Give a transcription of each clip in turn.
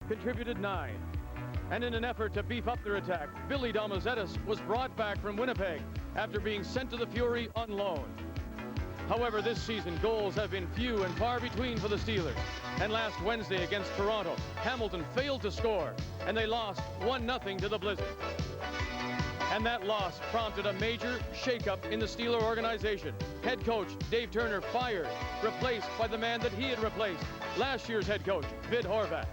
contributed 9. And in an effort to beef up their attack, Billy Damazetis was brought back from Winnipeg after being sent to the Fury on loan. However, this season, goals have been few and far between for the Steelers. And last Wednesday against Toronto, Hamilton failed to score, and they lost 1-0 to the Blizzard. And that loss prompted a major shakeup in the Steeler organization. Head coach Dave Turner fired, replaced by the man that he had replaced, last year's head coach, Vid Horvat.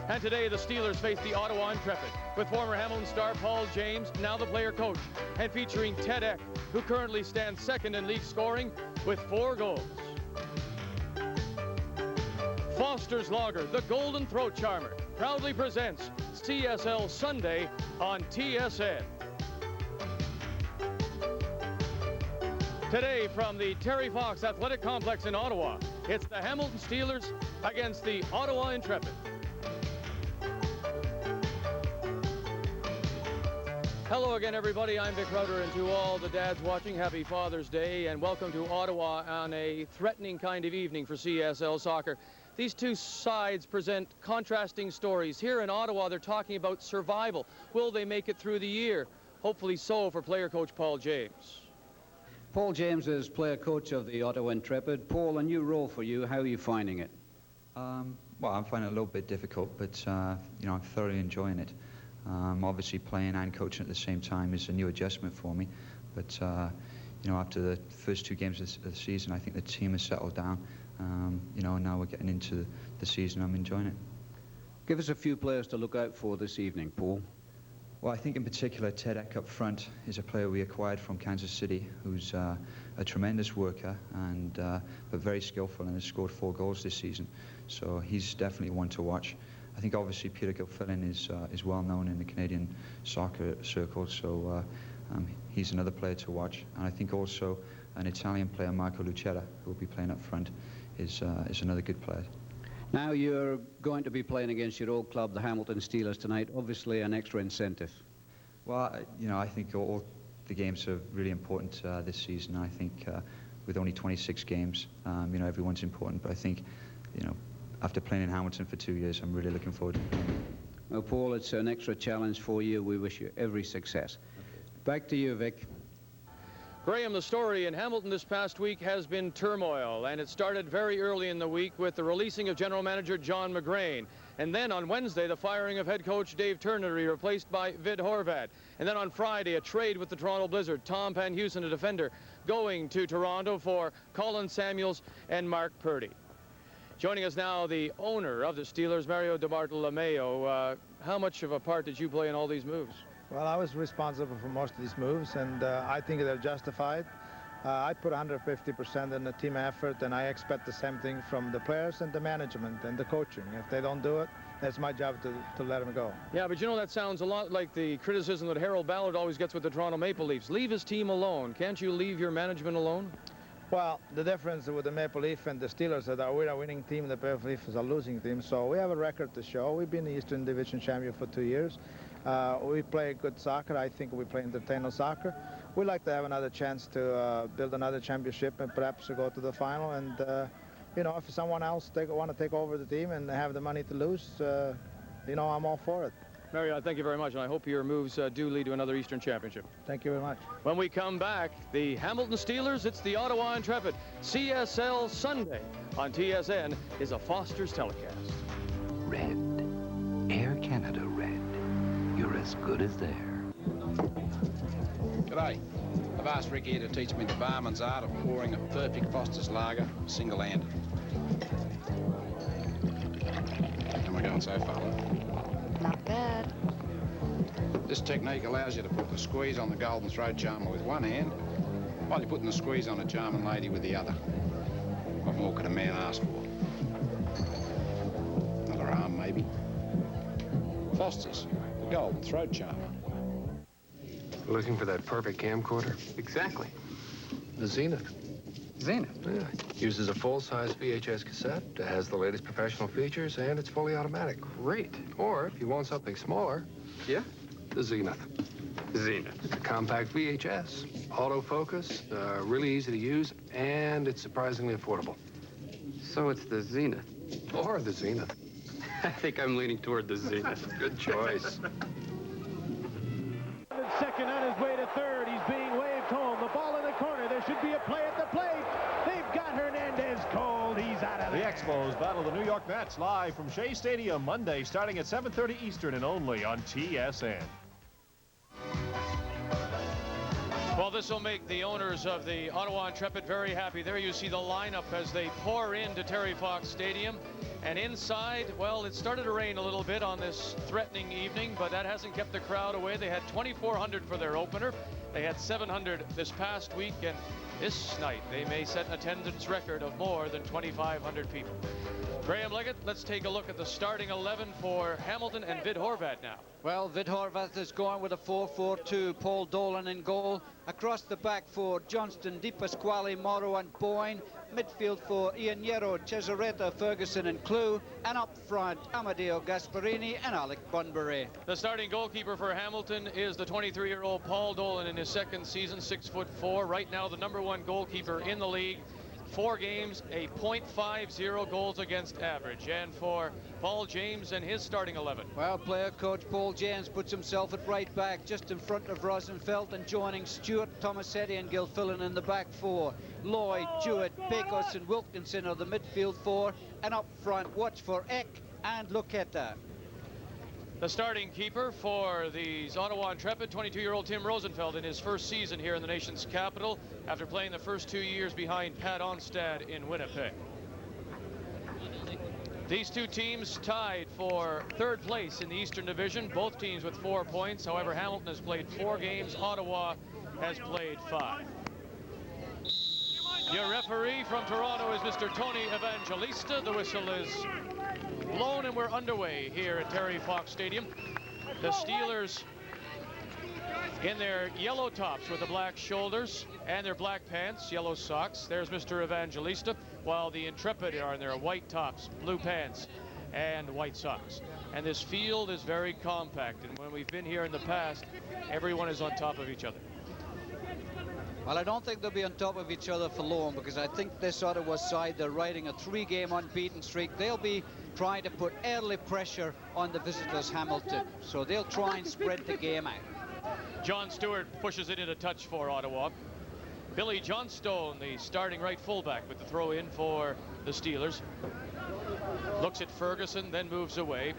And today the Steelers face the Ottawa Intrepid, with former Hamilton star Paul James, now the player coach, and featuring Ted Eck, who currently stands second in league scoring with 4 goals. Foster's Lager, the Golden Throat Charmer, proudly presents CSL Sunday on TSN. Today from the Terry Fox Athletic Complex in Ottawa, it's the Hamilton Steelers against the Ottawa Intrepid. Hello again, everybody. I'm Vic Rudder, and to all the dads watching, happy Father's Day, and welcome to Ottawa on a threatening kind of evening for CSL soccer. These two sides present contrasting stories. Here in Ottawa, they're talking about survival. Will they make it through the year? Hopefully so for player coach Paul James. Paul James is player coach of the Ottawa Intrepid. Paul, a new role for you. How are you finding it? Well, I'm finding it a little bit difficult, but you know, I'm thoroughly enjoying it. Obviously, playing and coaching at the same time is a new adjustment for me. But you know, after the first 2 games of the season, I think the team has settled down. You know, now we're getting into the season. I'm enjoying it. Give us a few players to look out for this evening, Paul. Well, I think in particular, Ted Eck up front is a player we acquired from Kansas City, who's a tremendous worker and but very skillful, and has scored 4 goals this season. So he's definitely one to watch. I think obviously Peter Gilfillan is well known in the Canadian soccer circle, so he's another player to watch. And I think also an Italian player, Marco Lucetta, who will be playing up front, is another good player. Now you're going to be playing against your old club, the Hamilton Steelers, tonight. Obviously an extra incentive. Well, you know, I think all the games are really important this season. I think with only 26 games, you know, everyone's important. But I think, you know, after playing in Hamilton for 2 years, I'm really looking forward to it. Well, Paul, it's an extra challenge for you. We wish you every success. Back to you, Vic. Graham, the story in Hamilton this past week has been turmoil, and it started very early in the week with the releasing of general manager John McGrain. And then on Wednesday, the firing of head coach Dave Turner, replaced by Vid Horvat. And then on Friday, a trade with the Toronto Blizzard, Tom Panhusen, a defender, going to Toronto for Colin Samuels and Mark Purdy. Joining us now, the owner of the Steelers, Mario DiBartolomeo. How much of a part did you play in all these moves? Well, I was responsible for most of these moves, and I think they're justified. I put 150% in the team effort, and I expect the same thing from the players and the management and the coaching. If they don't do it, that's my job to let them go. Yeah, but you know, that sounds a lot like the criticism that Harold Ballard always gets with the Toronto Maple Leafs. Leave his team alone. Can't you leave your management alone? Well, the difference with the Maple Leaf and the Steelers is that we're a winning team, the Maple Leaf is a losing team, so we have a record to show. We've been the Eastern Division champion for 2 years. We play good soccer. I think we play entertaining soccer. We'd like to have another chance to build another championship and perhaps go to the final. And, you know, if someone else want to take over the team and have the money to lose, you know, I'm all for it. Mario, thank you very much, and I hope your moves do lead to another Eastern Championship. Thank you very much. When we come back, the Hamilton Steelers, it's the Ottawa Intrepid. CSL Sunday on TSN is a Foster's telecast. Red. Air Canada Red. You're as good as there. G'day. I've asked Rick here to teach me the barman's art of pouring a perfect Foster's lager single-handed. How am I going so far? Not bad. This technique allows you to put the squeeze on the golden throat charmer with one hand while you're putting the squeeze on a charming lady with the other. What more could a man ask for? Another arm, maybe. Foster's, the golden throat charmer. Looking for that perfect camcorder? Exactly. The Zenith. Zenith? Yeah. Uses a full-size VHS cassette. It has the latest professional features, and it's fully automatic. Great. Or, if you want something smaller, yeah, the Zenith. Zenith. It's a compact VHS. Autofocus, really easy to use, and it's surprisingly affordable. So it's the Zenith. Or the Zenith. I think I'm leaning toward the Zenith. Good choice. Second on his way to third. He's being waved home. The ball in the corner. There should be a play at the plate. They've got Hernandez cold. He's out of there. The Expos battle the New York Mets live from Shea Stadium Monday starting at 7:30 Eastern and only on TSN. Well, this will make the owners of the Ottawa Intrepid very happy. There you see the lineup as they pour into Terry Fox Stadium. And inside, well, it started to rain a little bit on this threatening evening, but that hasn't kept the crowd away. They had 2,400 for their opener. They had 700 this past week, and this night they may set an attendance record of more than 2,500 people. Graham Leggett, let's take a look at the starting 11 for Hamilton and Vid Horvat now. Well, Vid Horvath is going with a 4-4-2. Paul Dolan in goal. Across the back for Johnston, Di Pasquale, Morrow and Boyne. Midfield for Ianiero, Cesaretta, Ferguson and Clue. And up front, Amadeo Gasparini and Alec Bunbury. The starting goalkeeper for Hamilton is the 23-year-old Paul Dolan in his second season, 6'4". Right now the #1 goalkeeper in the league. 4 games, a .50 goals against average. And for Paul James and his starting 11. Well, player coach Paul James puts himself at right back just in front of Rosenfeld and joining Stewart, Tomasetti and Gilfillan in the back 4. Lloyd, Jewett, Pecos and Wilkinson are the midfield 4. And up front, watch for Eck and Luqueta. The starting keeper for the Ottawa Intrepid, 22-year-old Tim Rosenfeld in his first season here in the nation's capital after playing the first 2 years behind Pat Onstad in Winnipeg. These two teams tied for 3rd place in the Eastern Division, both teams with 4 points. However, Hamilton has played 4 games, Ottawa has played 5. Your referee from Toronto is Mr. Tony Evangelista. The whistle is blown and we're underway here at Terry Fox Stadium. The Steelers in their yellow tops with the black shoulders and their black pants, yellow socks. There's Mr. Evangelista, while the Intrepid are in their white tops, blue pants and white socks. And this field is very compact, and when we've been here in the past, everyone is on top of each other. Well, I don't think they'll be on top of each other for long, because I think this Ottawa side, they're riding a 3-game unbeaten streak. They'll be trying to put early pressure on the visitors, Hamilton. So they'll try and spread the game out. John Stewart pushes it into touch for Ottawa. Billy Johnstone, the starting right fullback, with the throw in for the Steelers. Looks at Ferguson, then moves away.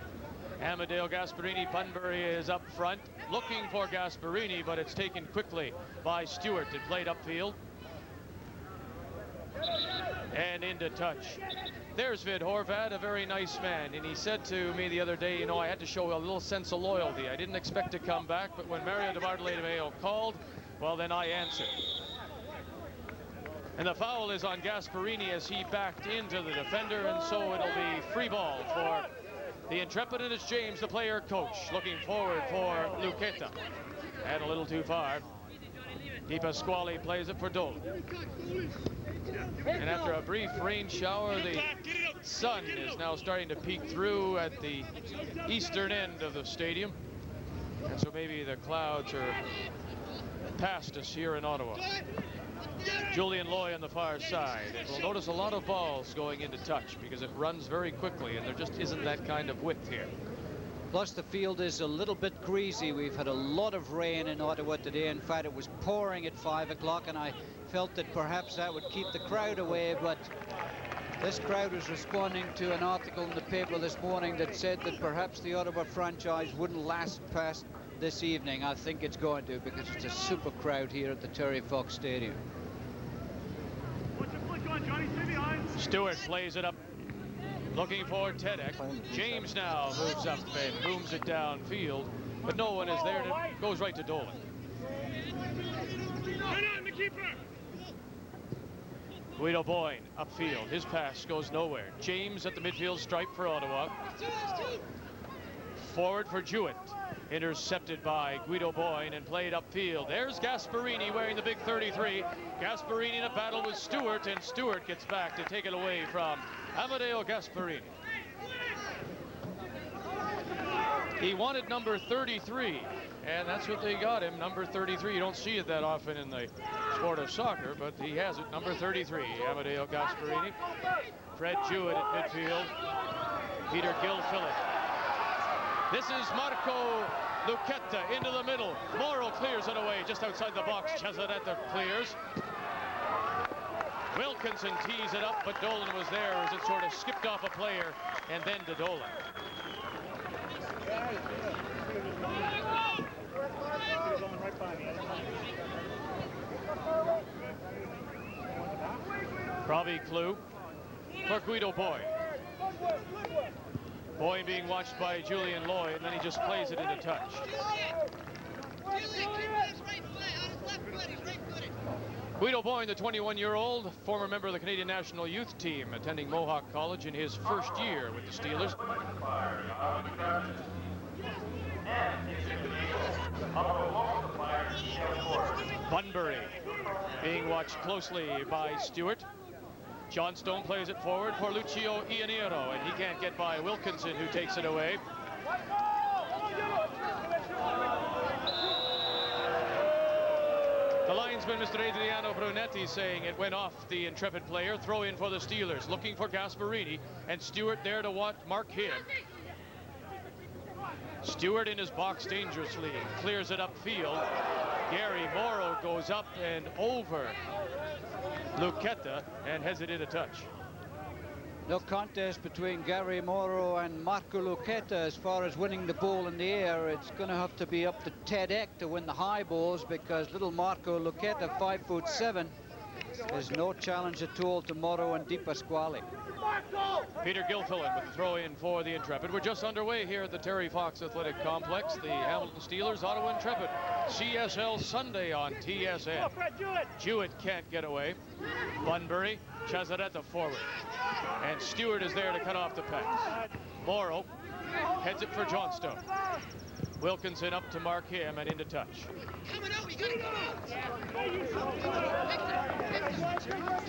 Amadeo Gasparini, Bunbury is up front, looking for Gasparini, but it's taken quickly by Stewart. It played upfield. And into touch. There's Vid Horvat, a very nice man, and he said to me the other day, you know, I had to show a little sense of loyalty. I didn't expect to come back, but when Mario DiBartolomeo called, well, then I answered. And the foul is on Gasparini as he backed into the defender, and so it'll be free ball for the Intrepid, and it's James, the player coach, looking forward for Luqueta. And a little too far. Di Pasquale plays it for Dolan. And after a brief rain shower, the sun is now starting to peek through at the eastern end of the stadium. And so maybe the clouds are past us here in Ottawa. Julian Loy on the far side. And we'll notice a lot of balls going into touch because it runs very quickly, and there just isn't that kind of width here. Plus, the field is a little bit greasy. We've had a lot of rain in Ottawa today. In fact, it was pouring at 5 o'clock, and I felt that perhaps that would keep the crowd away, but this crowd was responding to an article in the paper this morning that said that perhaps the Ottawa franchise wouldn't last past this evening. I think it's going to, because it's a super crowd here at the Terry Fox Stadium. Stewart plays it up, looking for Tedek. James now moves up and booms it downfield, but no one is there, and it goes right to Dolan. Guido Boyne upfield. His pass goes nowhere. James at the midfield stripe for Ottawa. Forward for Jewett. Intercepted by Guido Boyne and played upfield. There's Gasparini wearing the big 33. Gasparini in a battle with Stewart, and Stewart gets back to take it away from Amadeo Gasparini. He wanted number 33, and that's what they got him, number 33. You don't see it that often in the sport of soccer, but he has it, number 33, Amadeo Gasparini. Fred Jewett at midfield. Peter Gilfillan. This is Marco Lucchetta into the middle. Morrow clears it away just outside the box. Cesaretto clears. Wilkinson tees it up, but Dolan was there as it sort of skipped off a player and then to Dolan. Robbie Clue for Guido Boy. Boy being watched by Julian Lloyd, and then he just plays it into touch. Guido Boy, the 21-year-old, former member of the Canadian national youth team, attending Mohawk College in his first year with the Steelers. Bunbury being watched closely by Stewart. Johnstone plays it forward for Lucio Ianiero, and he can't get by Wilkinson, who takes it away. The linesman, Mr. Adriano Brunetti, saying it went off the Intrepid player. Throw in for the Steelers, looking for Gasparini, and Stewart there to mark him. Stewart in his box dangerously, clears it upfield. Gary Morrow goes up and over Lucchetta and has it in a touch. No contest between Gary Morrow and Marco Lucchetta as far as winning the ball in the air. It's going to have to be up to Ted Eck to win the high balls, because little Marco Lucchetta, 5'7", is no challenge at all to Morrow and Di Pasquale. Peter Gilfillan with the throw in for the Intrepid. We're just underway here at the Terry Fox Athletic Complex. The Hamilton Steelers, Ottawa Intrepid. CSL Sunday on TSN. Jewett can't get away. Bunbury, Cesaretto forward. And Stewart is there to cut off the pass. Morrow heads it for Johnstone. Wilkinson up to mark him and into touch.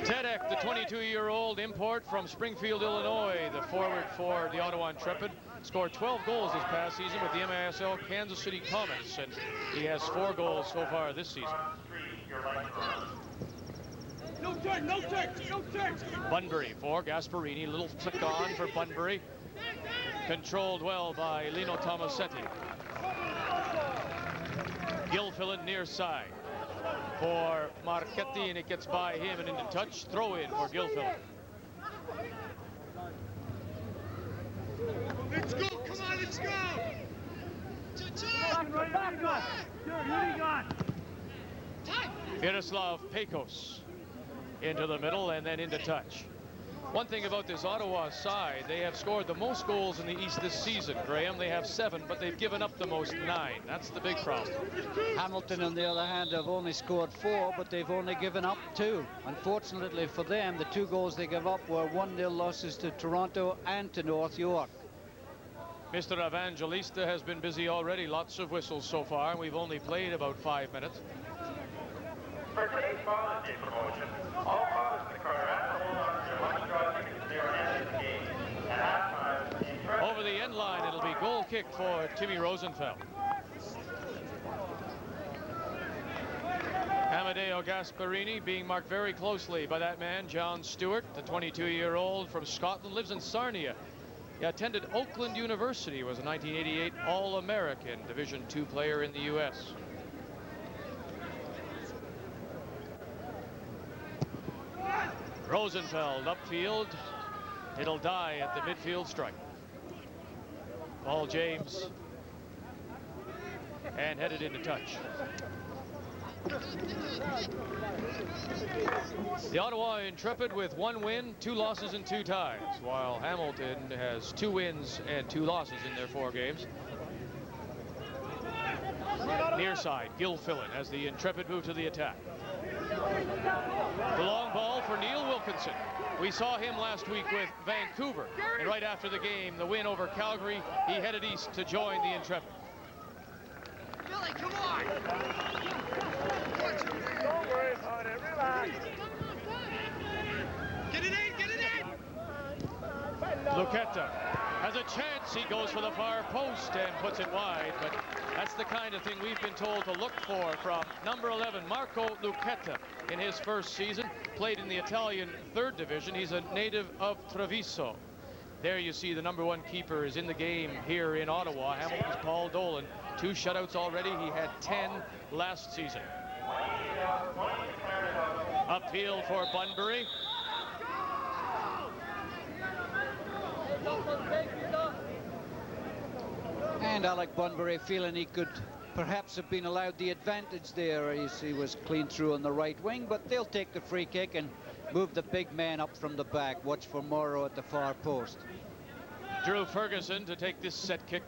Ted Eck, the 22-year-old import from Springfield, Illinois, the forward for the Ottawa Intrepid, scored 12 goals this past season with the MASL Kansas City Comets, and he has 4 goals so far this season. No turn, no turn, no turn. Bunbury for Gasparini, little flick on for Bunbury. Controlled well by Lino Tomasetti. Gilfillan near side for Marchetti, and it gets by him and into touch. Throw in for Gilfillan. Let's go, come on, let's go. Miroslav Pecos into the middle and then into touch. One thing about this Ottawa side, they have scored the most goals in the East this season, Graham. They have 7, but they've given up the most 9. That's the big problem. Hamilton, on the other hand, have only scored 4, but they've only given up 2. Unfortunately for them, the 2 goals they gave up were 1-0 losses to Toronto and to North York. Mr. Evangelista has been busy already. Lots of whistles so far. We've only played about 5 minutes. For today's volunteer promotion, all costs in the car over the end line, it'll be goal kick for Timmy Rosenfeld. Amadeo Gasparini being marked very closely by that man, John Stewart, the 22-year-old from Scotland, lives in Sarnia. He attended Oakland University, was a 1988 All-American Division II player in the U.S. Rosenfeld upfield. It'll die at the midfield stripe. Paul James and headed into touch. The Ottawa Intrepid with 1 win, 2 losses and 2 ties, while Hamilton has 2 wins and 2 losses in their 4 games. Near side, Gilfillan as the Intrepid move to the attack. The long ball for Neil Wilkinson. We saw him last week with Vancouver, and right after the game, the win over Calgary, he headed east to join the Intrepid. Billy, come on! Don't worry about it, relax. Get it in, get it in! Lucchetta has a chance. He goes for the far post and puts it wide, but that's the kind of thing we've been told to look for from number 11, Marco Lucchetta, in his first season. Played in the Italian 3rd division. He's a native of Treviso. There you see the ¡1 keeper is in the game here in Ottawa. Hamilton's Paul Dolan. 2 shutouts already. He had 10 last season. Upfield for Bunbury. And Alec Bunbury feeling he could perhaps have been allowed the advantage there as he was clean through on the right wing, but they'll take the free kick and move the big man up from the back. Watch for Morrow at the far post. Drew Ferguson to take this set kick.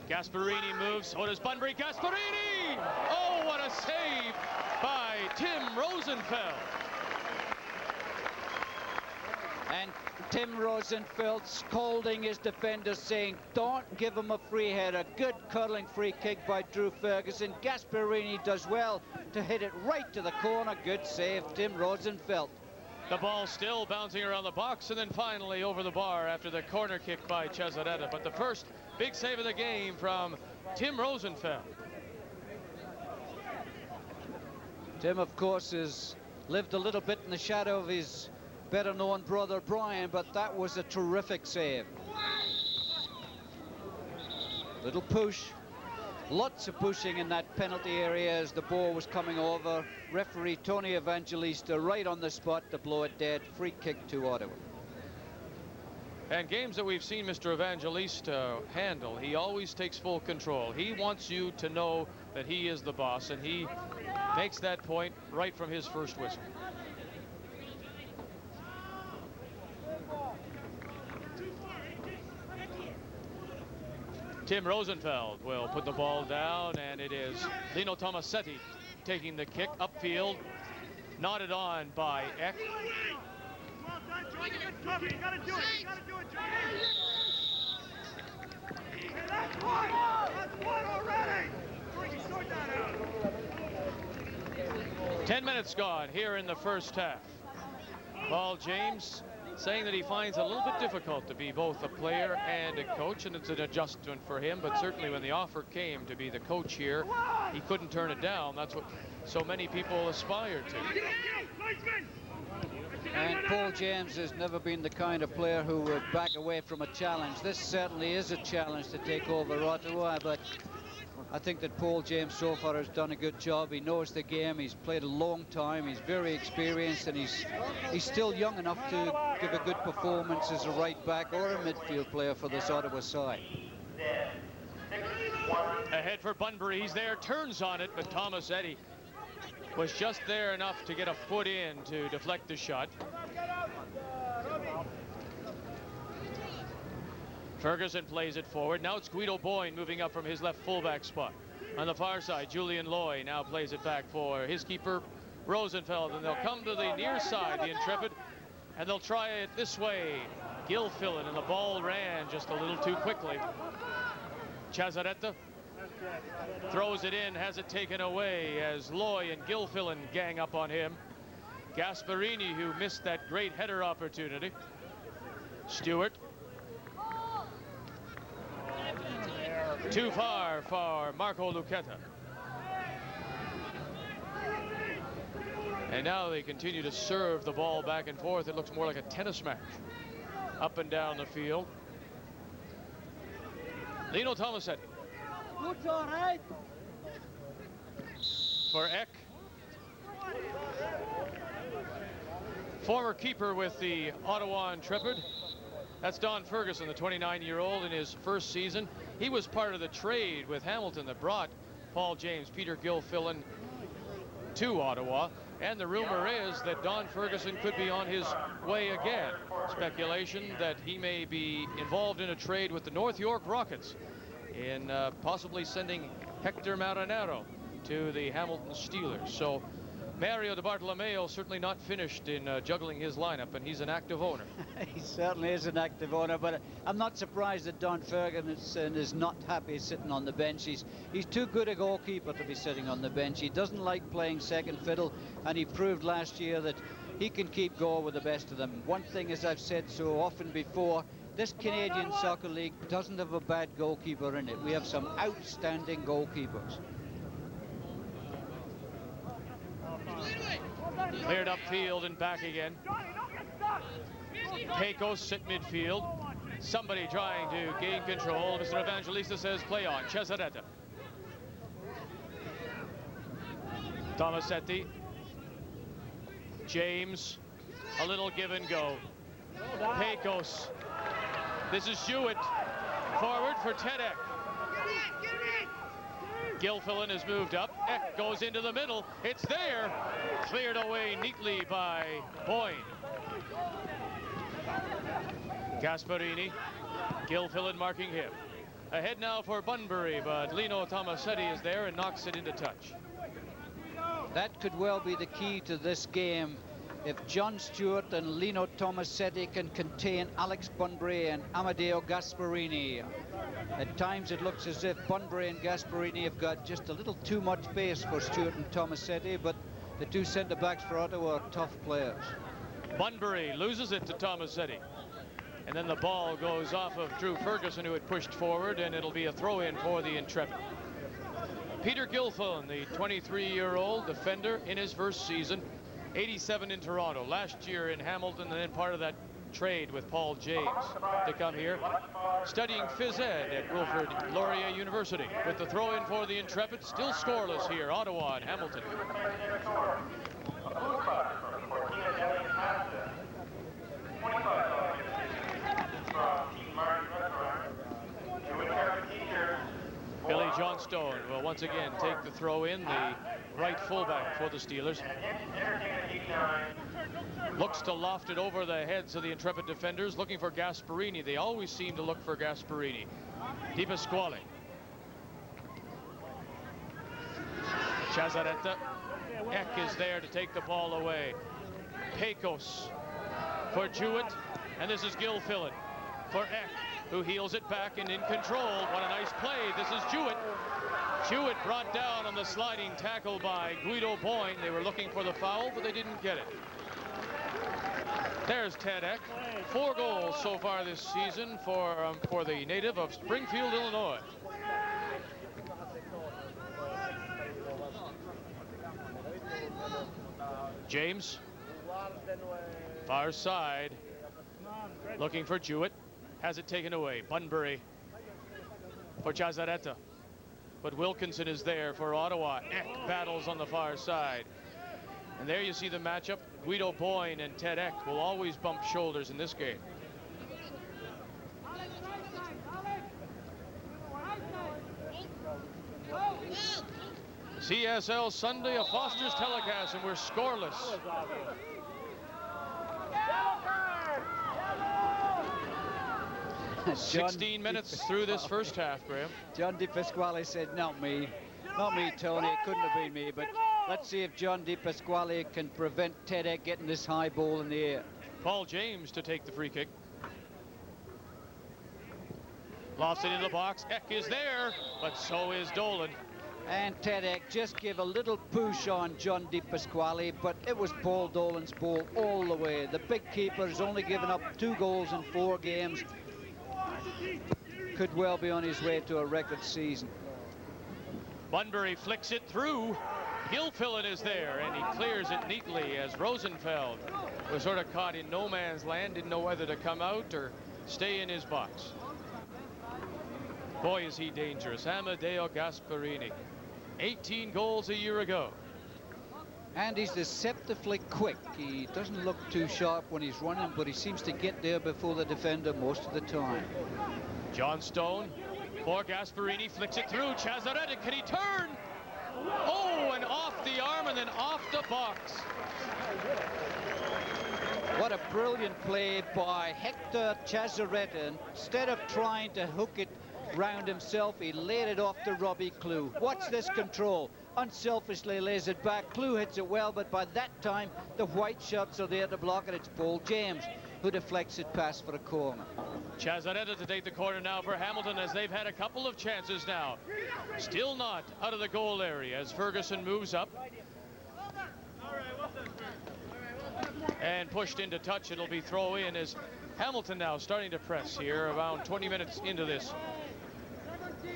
Gasparini moves. So does Bunbury. Gasparini! Oh, what a save by Tim Rosenfeld. And Tim Rosenfeld scolding his defenders, saying, don't give him a free header. Good curling free kick by Drew Ferguson. Gasparini does well to hit it right to the corner. Good save, Tim Rosenfeld. The ball still bouncing around the box, and then finally over the bar after the corner kick by Cesaretta. But the first big save of the game from Tim Rosenfeld. Tim, of course, has lived a little bit in the shadow of his better-known brother Brian, but that was a terrific save. Little push. Lots of pushing in that penalty area as the ball was coming over. Referee Tony Evangelista right on the spot to blow it dead. Free kick to Ottawa. And games that we've seen Mr. Evangelista handle, he always takes full control. He wants you to know that he is the boss, and he makes that point right from his first whistle. Tim Rosenfeld will put the ball down, and it is Lino Tomasetti taking the kick upfield, nodded on by Eck. Well done, Johnny. Good cover. You gotta do it. You gotta do it, Johnny. Hey, that's one. That's one already. Georgie, sort that out. 10 minutes gone here in the first half. Paul James saying that he finds it a little bit difficult to be both a player and a coach, and it's an adjustment for him, but certainly when the offer came to be the coach here, he couldn't turn it down. That's what so many people aspire to. And Paul James has never been the kind of player who would back away from a challenge. This certainly is a challenge to take over Ottawa, but I think that Paul James so far has done a good job. He knows the game. He's played a long time. He's very experienced, and he's still young enough to give a good performance as a right back or a midfield player for this Ottawa side. Ahead for Bunbury. He's there, turns on it, but Tomasetti was just there enough to get a foot in to deflect the shot. Ferguson plays it forward. Now it's Guido Boyne moving up from his left fullback spot. On the far side, Julian Loy now plays it back for his keeper, Rosenfeld, and they'll come to the near side, the Intrepid, and they'll try it this way. Gilfillan, and the ball ran just a little too quickly. Cesaretta throws it in, has it taken away as Loy and Gilfillan gang up on him. Gasparini, who missed that great header opportunity. Stewart. Too far for Marco Lucchetta. And now they continue to serve the ball back and forth. It looks more like a tennis match up and down the field. Lino Tomasetti. For Eck. Former keeper with the Ottawa Intrepid. That's Don Ferguson, the 29-year-old, in his first season. He was part of the trade with Hamilton that brought Paul James, Peter Gilfillan to Ottawa. And the rumor is that Don Ferguson could be on his way again. Speculation that he may be involved in a trade with the North York Rockets in possibly sending Hector Marinero to the Hamilton Steelers. So Mario Di Bartolomeo certainly not finished in juggling his lineup, and he's an active owner. He certainly is an active owner, but I'm not surprised that Don Ferguson is not happy sitting on the bench. He's too good a goalkeeper to be sitting on the bench. He doesn't like playing second fiddle, and he proved last year that he can keep going with the best of them. One thing, as I've said so often before, this Canadian Soccer League doesn't have a bad goalkeeper in it. We have some outstanding goalkeepers. Cleared upfield and back again. Pecos at midfield. Somebody trying to gain control. Mr. Evangelista says play on. Cesaretta. Tomasetti. James. A little give and go. Pecos. This is Hewitt. Forward for Tedek. Gilfillan has moved up. Eck goes into the middle. It's there. Cleared away neatly by Boyne. Gasparini. Gilfillan marking him. Ahead now for Bunbury, but Lino Tomasetti is there and knocks it into touch. That could well be the key to this game. If John Stewart and Lino Tomasetti can contain Alex Bunbury and Amadeo Gasparini. At times it looks as if Bunbury and Gasparini have got just a little too much space for Stewart and Tomasetti, but the two centre-backs for Ottawa are tough players. Bunbury loses it to Tomasetti. And then the ball goes off of Drew Ferguson, who had pushed forward, and it'll be a throw-in for the Intrepid. Peter Gilfillan, the 23-year-old defender in his first season, 87 in Toronto, last year in Hamilton, and then part of that trade with Paul James to come here, studying phys ed at Wilfrid Laurier University. With the throw-in for the Intrepid, still scoreless here, Ottawa and Hamilton. Billy Johnstone will once again take the throw in, the right fullback for the Steelers. Looks to loft it over the heads of the Intrepid defenders, looking for Gasparini. They always seem to look for Gasparini. Di Pasquale. Chazaretta. Eck is there to take the ball away. Pecos for Jewett, and this is Gilfillan for Eck, who heels it back and in control. What a nice play. This is Jewett. Jewett brought down on the sliding tackle by Guido Boyne. They were looking for the foul, but they didn't get it. There's Tedek. 4 goals so far this season for the native of Springfield, Illinois. James. Far side. Looking for Jewett. Has it taken away. Bunbury for Chazaretta. But Wilkinson is there for Ottawa. Eck battles on the far side. And there you see the matchup. Guido Boyne and Ted Eck will always bump shoulders in this game. CSL Sunday, a Foster's telecast, and we're scoreless. John 16 minutes through this first half, Graham. John Di Pasquale said, not me, Tony. It couldn't have been me, but let's see if John Di Pasquale can prevent Tedek getting this high ball in the air. Paul James to take the free kick. Lofts it in the box. Eck is there, but so is Dolan. And Tedek just gave a little push on John Di Pasquale, but it was Paul Dolan's ball all the way. The big keeper's only given up 2 goals in 4 games. Could well be on his way to a record season. Bunbury flicks it through. Gilfillan is there, and he clears it neatly as Rosenfeld was sort of caught in no man's land, didn't know whether to come out or stay in his box. Boy, is he dangerous. Amadeo Gasparini, 18 goals a year ago. And he's deceptively quick. He doesn't look too sharp when he's running, but he seems to get there before the defender most of the time. John Stone for Gasparini, flicks it through. Chazaretta, can he turn? Oh, and off the arm and then off the box. What a brilliant play by Hector Chazaretta. Instead of trying to hook it round himself, he laid it off to Robbie Clew. Watch this control. Unselfishly lays it back. Clew hits it well, but by that time the white shirts are there to block it. It's Paul James who deflects it past for a corner. Chazaretta to take the corner now for Hamilton, as they've had a couple of chances now. Still not out of the goal area as Ferguson moves up. And pushed into touch. It'll be throw in as Hamilton now starting to press here around 20 minutes into this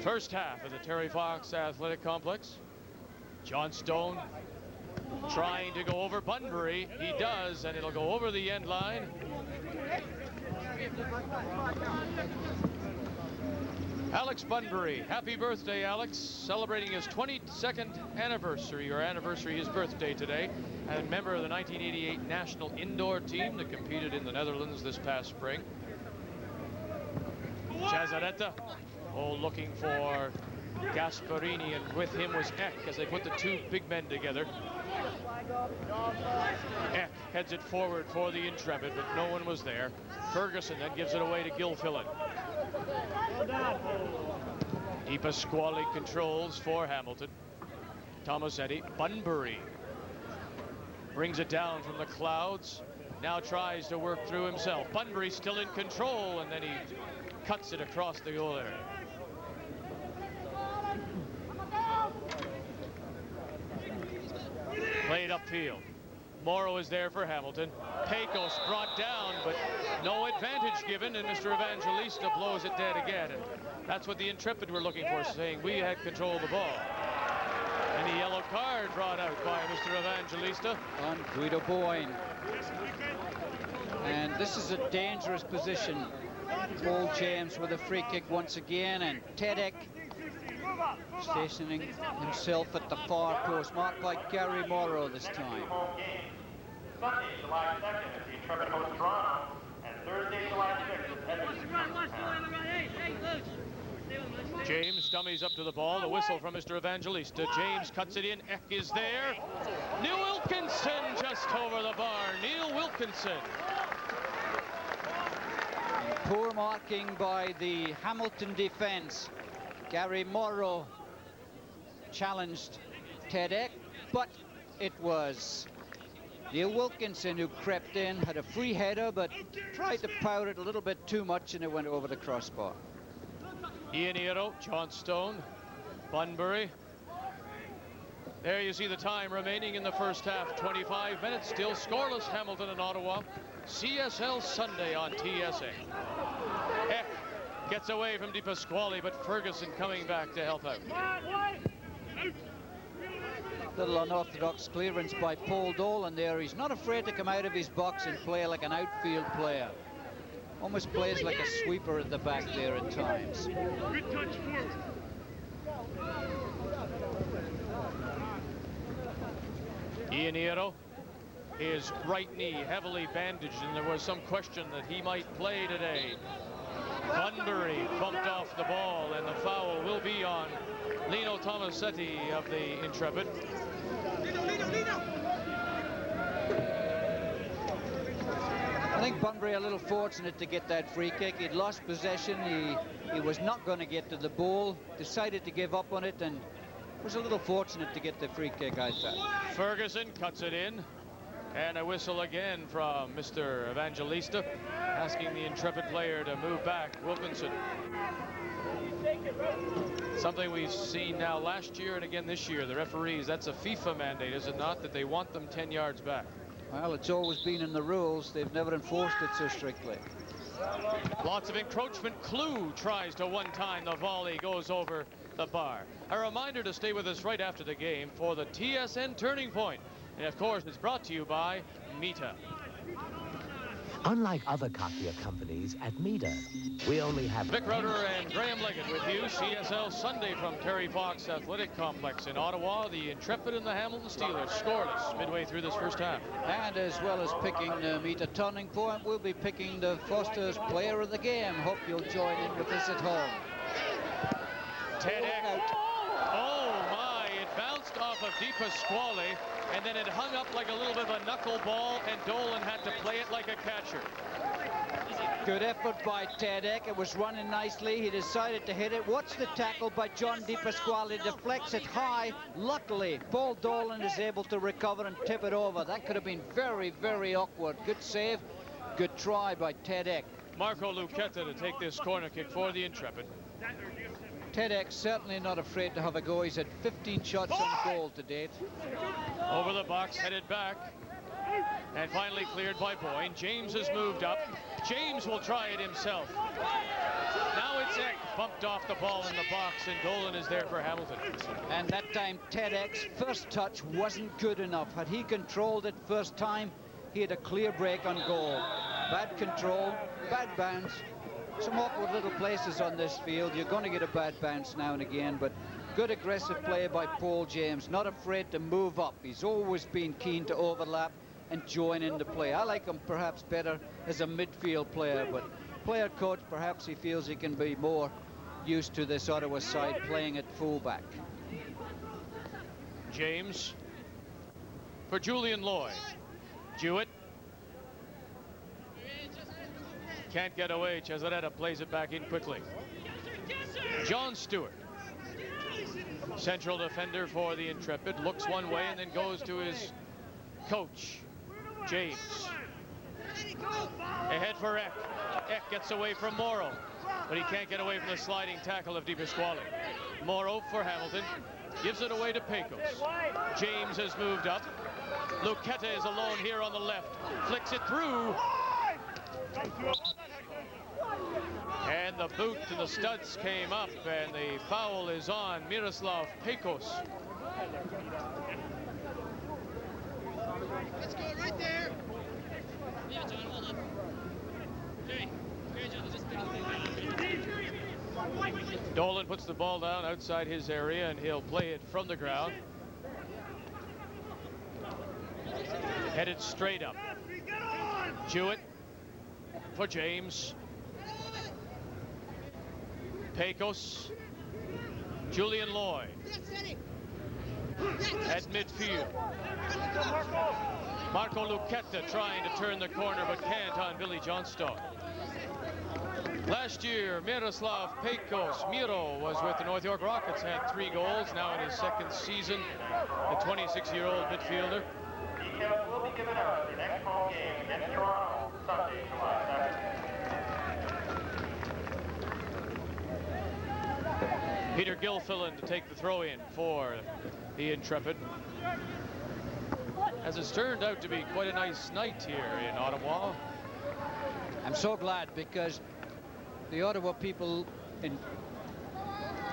first half of the Terry Fox Athletic Complex. John Stone trying to go over Bunbury. He does, and it'll go over the end line. Alex Bunbury, happy birthday, Alex. Celebrating his 22nd anniversary, or anniversary, his birthday today. And member of the 1988 national indoor team that competed in the Netherlands this past spring. Chazaretta, looking for Gasparini, and with him was Eck as they put the two big men together. Eck heads it forward for the Intrepid, but no one was there. Ferguson then gives it away to Gilfillan. Di Pasquale controls for Hamilton. Tomasetti, Bunbury brings it down from the clouds. Now tries to work through himself. Bunbury still in control, and then he cuts it across the goal area. Played upfield. Morrow is there for Hamilton. Pecos brought down, but no advantage given, and Mr. Evangelista blows it dead again. And that's what the Intrepid were looking for, saying we had control of the ball. And a yellow card brought out by Mr. Evangelista. On Guido Boyne. And this is a dangerous position. Paul James with a free kick once again, and Tedek stationing himself at the far post, marked by Gary Morrow this time. Sunday, July 2nd is the Intrepid host Toronto, and Thursday, July 6th is Edmonton. James dummies up to the ball. The whistle from Mr. Evangelista. James cuts it in. Eck is there. Neil Wilkinson just over the bar. Neil Wilkinson. Poor marking by the Hamilton defense. Gary Morrow challenged Tedek, but it was Neil Wilkinson who crept in, had a free header, but tried to power it a little bit too much, and it went over the crossbar. Ianiero, John Stone, Bunbury. There you see the time remaining in the first half. 25 minutes, still scoreless, Hamilton and Ottawa. CSL Sunday on TSA. Eck gets away from Di Pasquale, but Ferguson coming back to help out. Little unorthodox clearance by Paul Dolan there. He's not afraid to come out of his box and play like an outfield player. Almost plays like a sweeper at the back there at times. Good touch forward. Ianiero, his right knee heavily bandaged, and there was some question that he might play today. Bunbury bumped off the ball, and the foul will be on Lino Tomasetti of the Intrepid. I think Bunbury a little fortunate to get that free kick. He'd lost possession. He was not going to get to the ball, decided to give up on it, and was a little fortunate to get the free kick, I thought. Ferguson cuts it in, and a whistle again from Mr. Evangelista, asking the Intrepid player to move back. Wilkinson. Something we've seen now last year and again this year. The referees, that's a FIFA mandate, is it not, that they want them 10 yards back? Well, it's always been in the rules. They've never enforced it so strictly. Lots of encroachment. Clue tries to one-time the volley, goes over the bar. A reminder to stay with us right after the game for the TSN Turning Point. And of course, it's brought to you by Mita. Unlike other cochlear companies, at Mita, we only have... Vic Roeder and Graham Leggett with you. CSL Sunday from Terry Fox Athletic Complex in Ottawa. The Intrepid and the Hamilton Steelers scoreless midway through this first half. And as well as picking the Mita Turning Point, we'll be picking the Foster's Player of the Game. Hope you'll join in with us at home. Tedek. Oh my, it bounced off of Di Pasquale, and then it hung up like a little bit of a knuckleball, and Dolan had to play it like a catcher. Good effort by Tedek. It was running nicely. He decided to hit it. Watch the tackle by John Di Pasquale. Deflects it high. Luckily, Paul Dolan is able to recover and tip it over. That could have been very, very awkward. Good save. Good try by Tedek. Marco Lucchetta to take this corner kick for the Intrepid. Tedek certainly not afraid to have a go. He's had 15 shots on goal to date. Over the box, headed back. And finally cleared by Boyne. James has moved up. James will try it himself. Now it's Eck. Bumped off the ball in the box, and Dolan is there for Hamilton. And that time, Tedek's first touch wasn't good enough. Had he controlled it first time, he had a clear break on goal. Bad control, bad bounce. Some awkward little places on this field. You're going to get a bad bounce now and again, but good aggressive play by Paul James, not afraid to move up. He's always been keen to overlap and join into play. I like him perhaps better as a midfield player, but player coach, perhaps he feels he can be more used to this Ottawa side playing at fullback. James for Julian Lloyd. Jewett can't get away. Cesaretta plays it back in quickly. John Stewart, central defender for the Intrepid, looks one way and then goes to his coach, James. Ahead for Eck. Eck gets away from Morrow, but he can't get away from the sliding tackle of Di Pasquale. Morrow for Hamilton, gives it away to Pecos. James has moved up. Luqueta is alone here on the left, flicks it through. And the boot and the studs came up, and the foul is on Miroslav Pecos. Let's go right there. Yeah, John, hold up. Okay. Dolan puts the ball down outside his area, and he'll play it from the ground. Headed straight up. Jewett for James. Pecos. Julian Lloyd at midfield. Marco Luqueta trying to turn the corner but can't on Billy Johnstone. Last year, Miroslav Pecos, Miro, was with the North York Rockets, had 3 goals, now in his 2nd season, the 26-year-old midfielder. Details will be given out at the next home game against Toronto, Sunday, July 2nd. Peter Gilfillan to take the throw-in for the Intrepid. As it's turned out to be quite a nice night here in Ottawa. I'm so glad, because the Ottawa people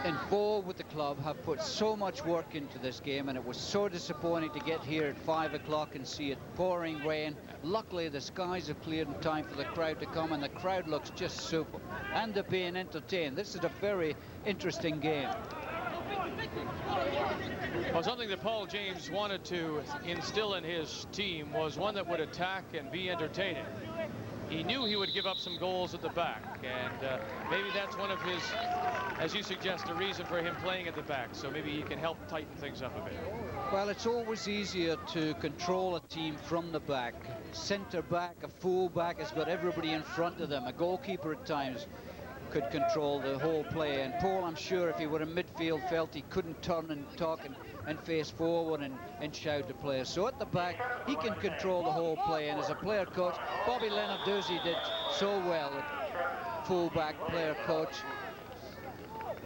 involved with the club have put so much work into this game, and it was so disappointing to get here at 5 o'clock and see it pouring rain. Luckily, the skies have cleared in time for the crowd to come, and the crowd looks just super, and they're being entertained. This is a very interesting game. Well, something that Paul James wanted to instill in his team was one that would attack and be entertaining. He knew he would give up some goals at the back, and maybe that's one of his, as you suggest, a reason for him playing at the back, so maybe he can help tighten things up a bit. Well, it's always easier to control a team from the back. Center back, a full back has got everybody in front of them. A goalkeeper at times could control the whole play, and Paul, I'm sure, if he were in midfield, felt he couldn't turn and talk and face forward and shout to players. So at the back, he can control the whole play, and as a player coach, Bobby Lenarduzzi did so well at full-back player coach.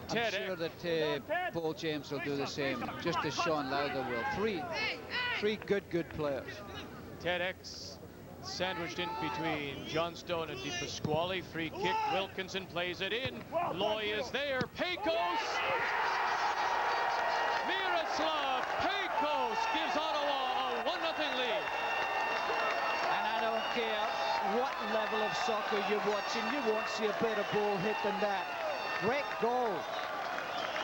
I'm sure that Paul James will do the same, just as Sean Lowther will. Three good players. Ted X sandwiched in between Johnstone and Di Pasquale. Free kick, Wilkinson plays it in. Loy is there, Pecos! Miroslav Pecos gives Ottawa a 1-0 lead. And I don't care what level of soccer you're watching, you won't see a better ball hit than that. Great goal.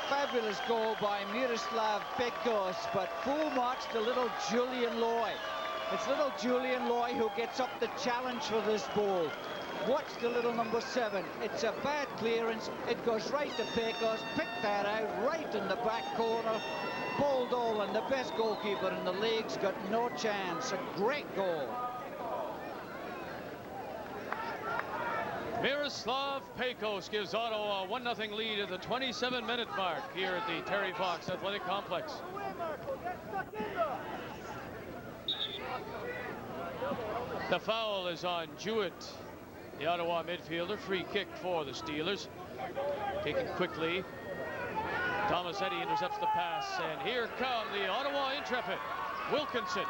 Fabulous goal by Miroslav Pecos, but full marks to little Julian Lloyd. It's little Julian Lloyd who gets up the challenge for this ball. Watch the little number 7. It's a bad clearance. It goes right to Pecos. Pick that out right in the back corner. Paul Dolan, the best goalkeeper in the league's got no chance. A great goal. Miroslav Pecos gives Ottawa a 1-0 lead at the 27-minute mark here at the Terry Fox Athletic Complex. The foul is on Jewett, the Ottawa midfielder. Free kick for the Steelers. Taken quickly. Thomas Eddy intercepts the pass, and here come the Ottawa Intrepid. Wilkinson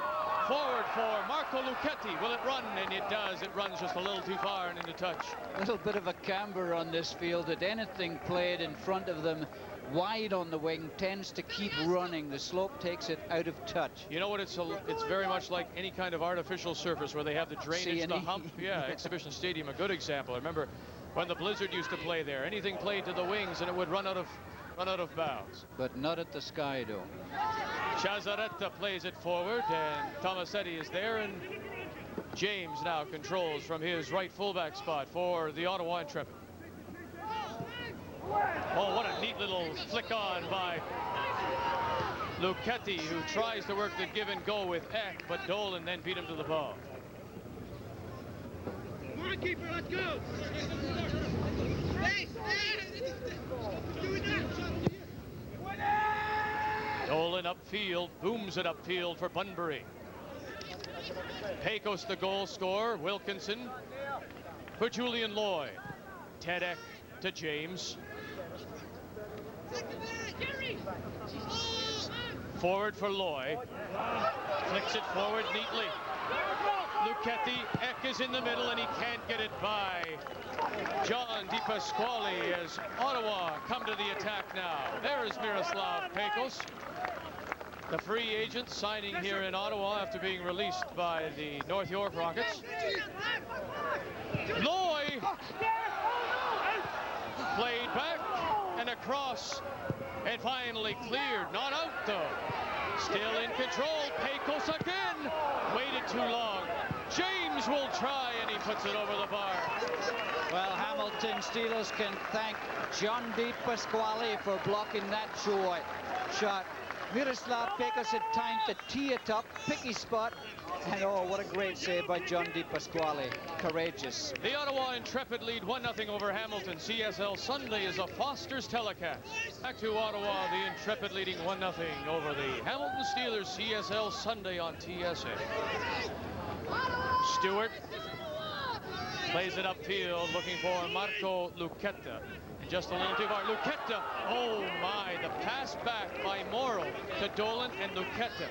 forward for Marco Lucchetti. Will it run? And it does. It runs just a little too far and into touch. A little bit of a camber on this field. That anything played in front of them wide on the wing tends to keep running. The slope takes it out of touch. You know what? It's very much like any kind of artificial surface where they have the drainage, the hump. Yeah, Exhibition Stadium, a good example. I remember when the Blizzard used to play there. Anything played to the wings and it would run out of bounds. But not at the Sky Dome. Chazaretta plays it forward, and Tomasetti is there, and James now controls from his right fullback spot for the Ottawa Intrepid. Oh, what a neat little flick on by Lucchetti, who tries to work the give and go with Eck, but Dolan then beat him to the ball. Come on, keeper, let's go. Dolan upfield, booms it upfield for Bunbury. Pecos the goal scorer, Wilkinson for Julian Lloyd. Ted Eck to James. Forward for Loy. Flicks it forward neatly. Lucchetti, Eck is in the middle and he can't get it by John DiPasquale as Ottawa come to the attack now. There is Miroslav Pecos, the free agent signing here in Ottawa after being released by the North York Rockets. Loy played back and across and finally cleared. Not out though. Still in control. Pecos again. Waited too long. James will try and he puts it over the bar. Well, Hamilton Steelers can thank John DiPasquale for blocking that shot. Miroslav Pecos had time to tee it up, pick his spot, and oh, what a great save by John DiPasquale. Courageous. The Ottawa Intrepid lead 1-0 over Hamilton. CSL Sunday is a Foster's telecast. Back to Ottawa, the Intrepid leading 1-0 over the Hamilton Steelers. CSL Sunday on TSA. Stewart plays it upfield, looking for Marco Lucchetta. Just a little too far. Lucchetta, oh my, the pass back by Morrow to Dolan and Lucchetta.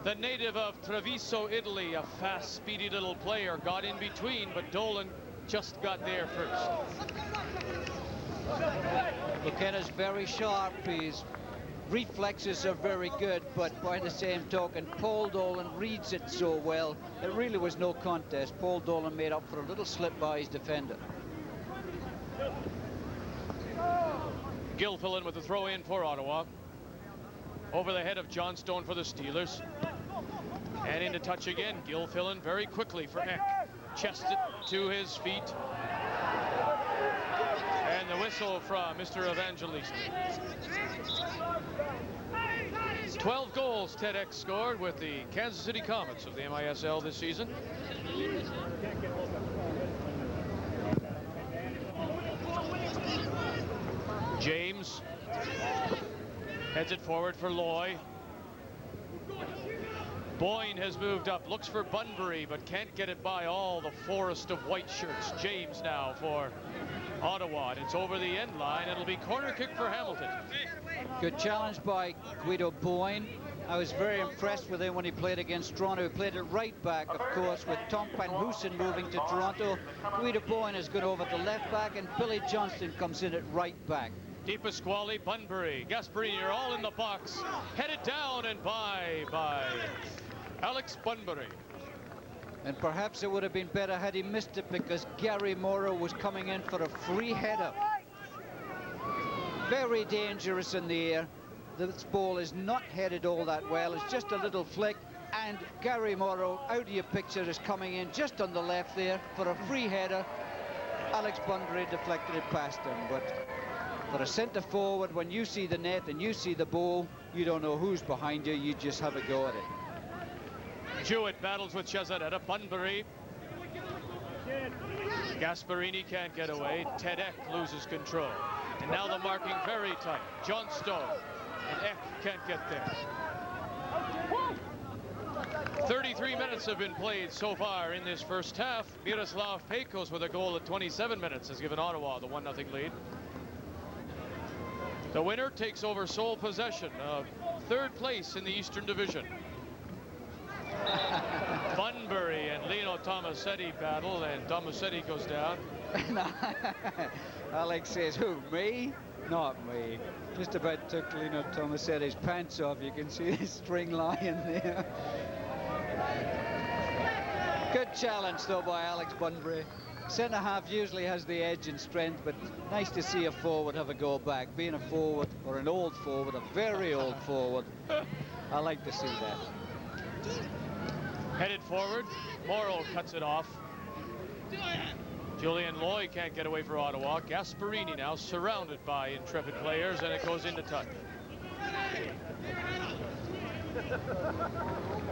The native of Treviso, Italy, a fast, speedy little player, got in between, but Dolan just got there first. Lucchetta's very sharp. His reflexes are very good, but by the same token, Paul Dolan reads it so well. There really was no contest. Paul Dolan made up for a little slip by his defender. Gilfillan with the throw in for Ottawa. Over the head of Johnstone for the Steelers. And into touch again. Gilfillan very quickly for Eck. Chests it to his feet. And the whistle from Mr. Evangelista. 12 goals Ted Eck scored with the Kansas City Comets of the MISL this season. James heads it forward for Loy. Boyne has moved up, looks for Bunbury, but can't get it by all the forest of white shirts. James now for Ottawa, and it's over the end line. It'll be corner kick for Hamilton. Good challenge by Guido Boyne. I was very impressed with him when he played against Toronto. He played it right back, of course, with Tom Van Hoosen moving to Toronto. Guido Boyne has gone over to left back, and Billy Johnston comes in at right back. DiPasquale, Bunbury, Gasparini are all in the box. Headed down and by Alex Bunbury. And perhaps it would have been better had he missed it, because Gary Morrow was coming in for a free header. Very dangerous in the air. This ball is not headed all that well. It's just a little flick. And Gary Morrow, out of your picture, is coming in just on the left there for a free header. Alex Bunbury deflected it past him. But for a centre forward, when you see the net and you see the ball, you don't know who's behind you. You just have a go at it. Jewett battles with Chazaretta. Bunbury. Gasparini can't get away. Ted Eck loses control. And now the marking very tight. Johnstone and Eck can't get there. 33 minutes have been played so far in this first half. Miroslav Pecos with a goal at 27 minutes has given Ottawa the 1-0 lead. The winner takes over sole possession of third place in the Eastern Division. Bunbury and Lino Tomasetti battle, and Tomasetti goes down. Alex says, who, me? Not me. Just about took Lino Tomasetti's pants off. You can see the string lying there. Good challenge, though, by Alex Bunbury. Centre half usually has the edge and strength, but nice to see a forward have a go back. Being a forward, or an old forward, a very old forward, I like to see that. Headed forward, Morrow cuts it off. Julian Loy can't get away for Ottawa. Gasparini now surrounded by Intrepid players, and it goes into touch.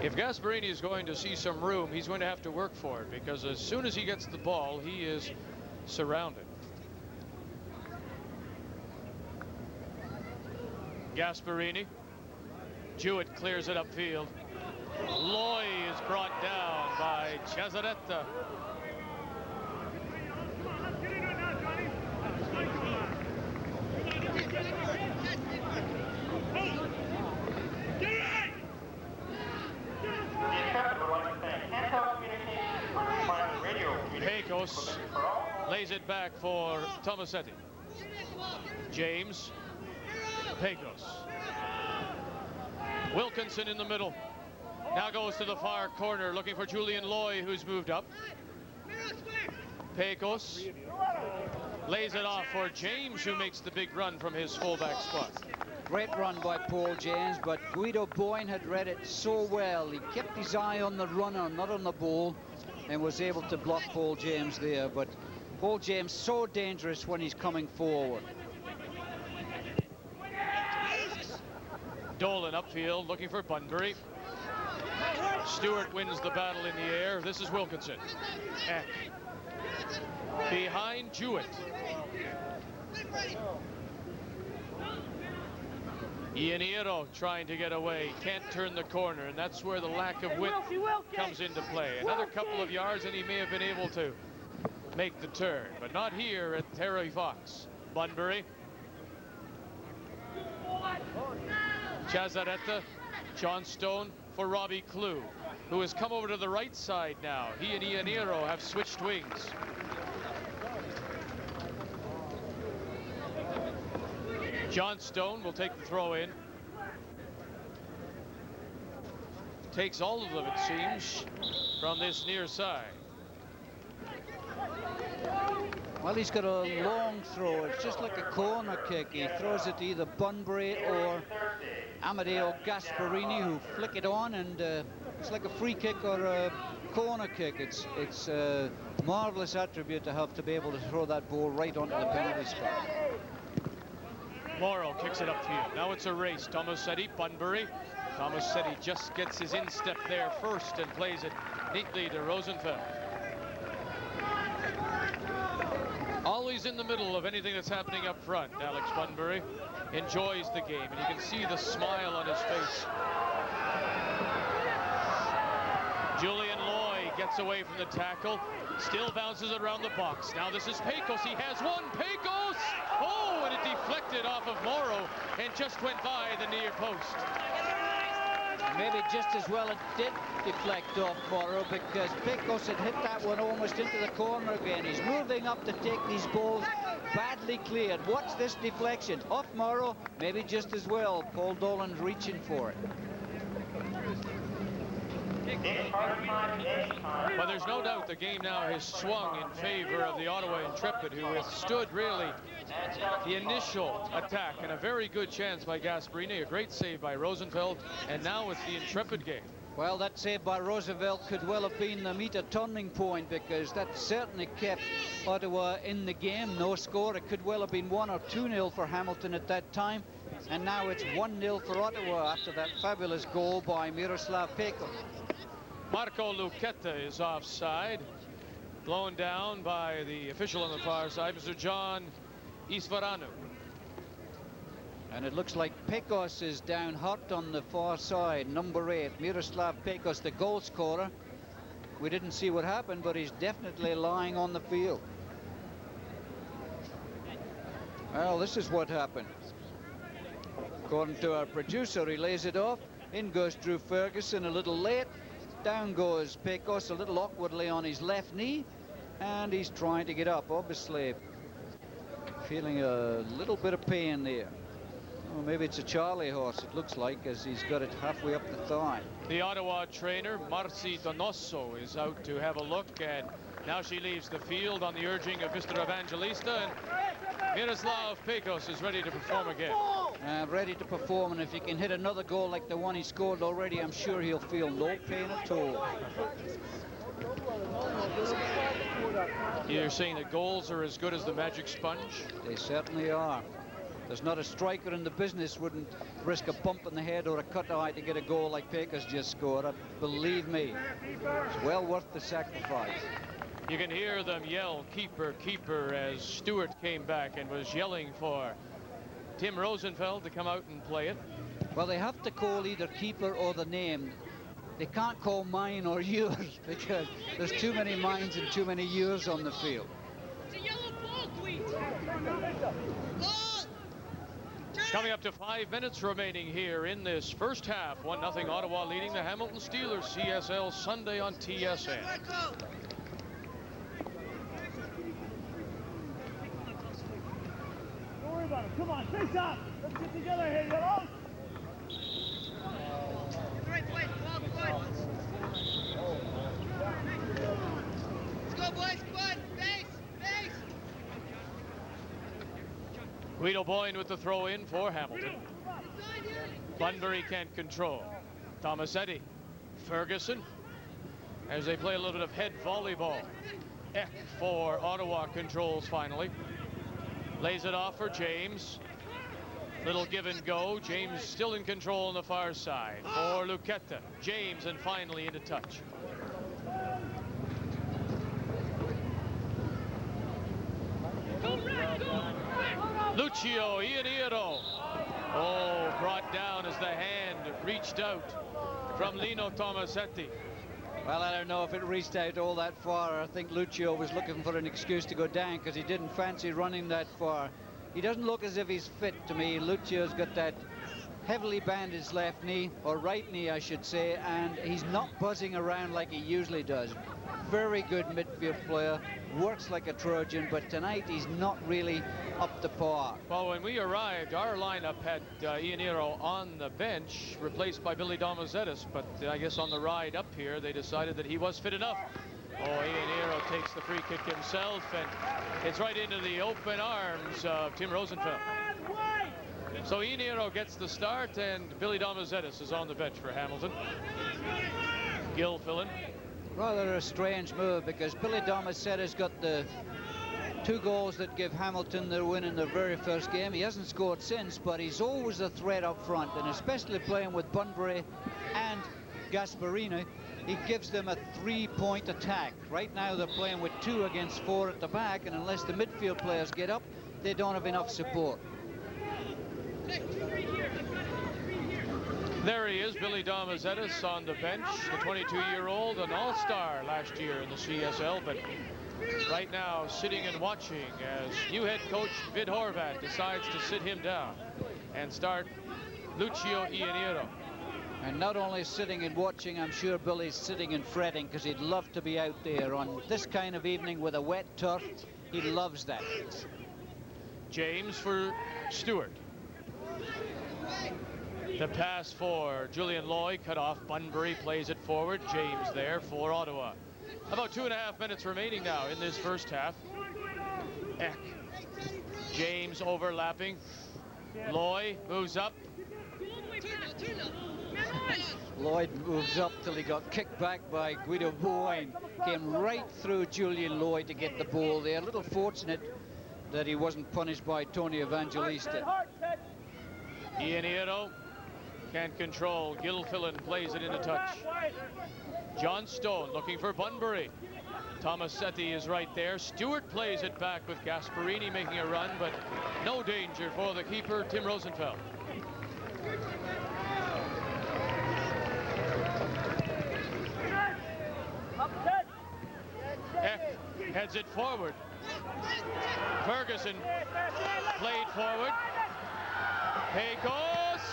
If Gasparini is going to see some room, he's going to have to work for it, because as soon as he gets the ball, he is surrounded. Gasparini. Jewett clears it upfield. Loy is brought down by Cesaretta. Pecos lays it back for Tomasetti. James. Pecos. Wilkinson in the middle. Now goes to the far corner looking for Julian Loy, who's moved up. Pecos lays it off for James, who makes the big run from his fullback spot. Great run by Paul James, but Guido Boyne had read it so well. He kept his eye on the runner, not on the ball, and was able to block Paul James there. But Paul James so dangerous when he's coming forward. Dolan upfield looking for Bunbury. Stewart wins the battle in the air. This is Wilkinson. Eck. Behind Jewett. Ianiero trying to get away, can't turn the corner, and that's where the lack of width comes into play. Another couple of yards and he may have been able to make the turn, but not here at Terry Fox. Bunbury. Chazaretta. Johnstone for Robbie Clew, who has come over to the right side now. He and Ianiero have switched wings. Johnstone will take the throw in. Takes all of them, it seems, from this near side. Well, he's got a long throw. It's just like a corner kick. He throws it to either Bunbury or Amadeo Gasparini, who flick it on, and it's like a free kick or a corner kick. It's a marvelous attribute to have, to be able to throw that ball right onto the penalty spot. Morrow kicks it upfield. Now it's a race. Tomasetti, Bunbury. Tomasetti just gets his instep there first and plays it neatly to Rosenfeld. Always in the middle of anything that's happening up front. Alex Bunbury enjoys the game, and you can see the smile on his face. Julian Loy gets away from the tackle, still bounces it around the box. Now this is Pecos. He has one. Pecos! Oh, and it deflected off of Morrow and just went by the near post. Maybe just as well it did deflect off Morrow, because Pecos had hit that one almost into the corner again. He's moving up to take these balls, badly cleared. Watch this deflection off Morrow, maybe just as well. Paul Dolan's reaching for it. Well, there's no doubt the game now has swung in favor of the Ottawa Intrepid, who withstood really the initial attack, and a very good chance by Gasparini, a great save by Rosenfeld, and now it's the Intrepid game. Well, that save by Roosevelt could well have been the meter turning point, because that certainly kept Ottawa in the game. No score. It could well have been 1 or 2-0 for Hamilton at that time, and now it's 1-0 for Ottawa after that fabulous goal by Miroslav Pecos. Marco Luqueta is offside, blown down by the official on the far side, Mr. John Isvaranu. And it looks like Pecos is down hot on the far side, number 8, Miroslav Pecos, the goal scorer. We didn't see what happened, but he's definitely lying on the field. Well, this is what happened. According to our producer, he lays it off. In goes Drew Ferguson a little late. Down goes Pecos a little awkwardly on his left knee. And he's trying to get up, obviously feeling a little bit of pain there. Oh, maybe it's a Charlie horse, it looks like, as he's got it halfway up the thigh. The Ottawa trainer, Marci Donoso, is out to have a look, and now she leaves the field on the urging of Mr. Evangelista, and Miroslav Pecos is ready to perform again. Ready to perform, and if he can hit another goal like the one he scored already, I'm sure he'll feel no pain at all. You're saying that goals are as good as the magic sponge? They certainly are. There's not a striker in the business wouldn't risk a bump in the head or a cut eye to get a goal like Pecos just scored. Believe me, it's well worth the sacrifice. You can hear them yell, keeper, keeper, as Stewart came back and was yelling for Tim Rosenfeld to come out and play it. Well, they have to call either keeper or the name. They can't call mine or yours because there's too many mines and too many yours on the field. It's a yellow ball, Tweet. Coming up to 5 minutes remaining here in this first half. 1-0 Ottawa leading the Hamilton Steelers. CSL Sunday on TSN. Don't worry about it. Come on, face up. Let's get together here, yellow. Right, boys. Ball good. Let's go, boys. Good. Base. Base. Guido Boyne with the throw in for Hamilton. Bunbury can't control. Tomasetti. Ferguson. As they play a little bit of head volleyball. Eck for Ottawa controls finally. Lays it off for James. Little give and go. James still in control on the far side for Luquetta. James and finally into touch. Lucio Ianiero. Oh, brought down as the hand reached out from Lino Tomasetti. Well, I don't know if it reached out all that far. I think Lucio was looking for an excuse to go down because he didn't fancy running that far. He doesn't look as if he's fit to me. Lucio's got that heavily bandaged left knee, or right knee, I should say, and he's not buzzing around like he usually does. Very good midfield player, works like a Trojan, but tonight he's not really up to par. Well, when we arrived, our lineup had Ianiero on the bench, replaced by Billy Damazetis, but I guess on the ride up here, they decided that he was fit enough. Oh, Ianiero takes the free kick himself, and it's right into the open arms of Tim Rosenfeld. So Ianiero gets the start, and Billy Damazetis is on the bench for Hamilton. Gill filling. Rather a strange move because Billy Damazetis got the 2 goals that give Hamilton their win in their very first game. He hasn't scored since, but he's always a threat up front, and especially playing with Bunbury and Gasparini, he gives them a 3-point attack. Right now they're playing with 2 against 4 at the back, and unless the midfield players get up, they don't have enough support. There he is, Billy Damazetis on the bench, the 22-year-old, an all-star last year in the CSL, but right now sitting and watching as new head coach Vid Horvat decides to sit him down and start Lucio Ianiero. And not only sitting and watching, I'm sure Billy's sitting and fretting because he'd love to be out there on this kind of evening with a wet turf. He loves that. James for Stewart. The pass for Julian Loy, cut off. Bunbury plays it forward. James there for Ottawa. About 2.5 minutes remaining now in this first half. Eck. James overlapping. Loy moves up. Lloyd moves up till he got kicked back by Guido Boyne. Came right through Julian Lloyd to get the ball there. A little fortunate that he wasn't punished by Tony Evangelista. Ianiero can't control. Gilfillan plays it into touch. John Stone looking for Bunbury. Tomasetti is right there. Stewart plays it back with Gasparini making a run, but no danger for the keeper, Tim Rosenfeld. Eck heads it forward. Ferguson played forward. Pecos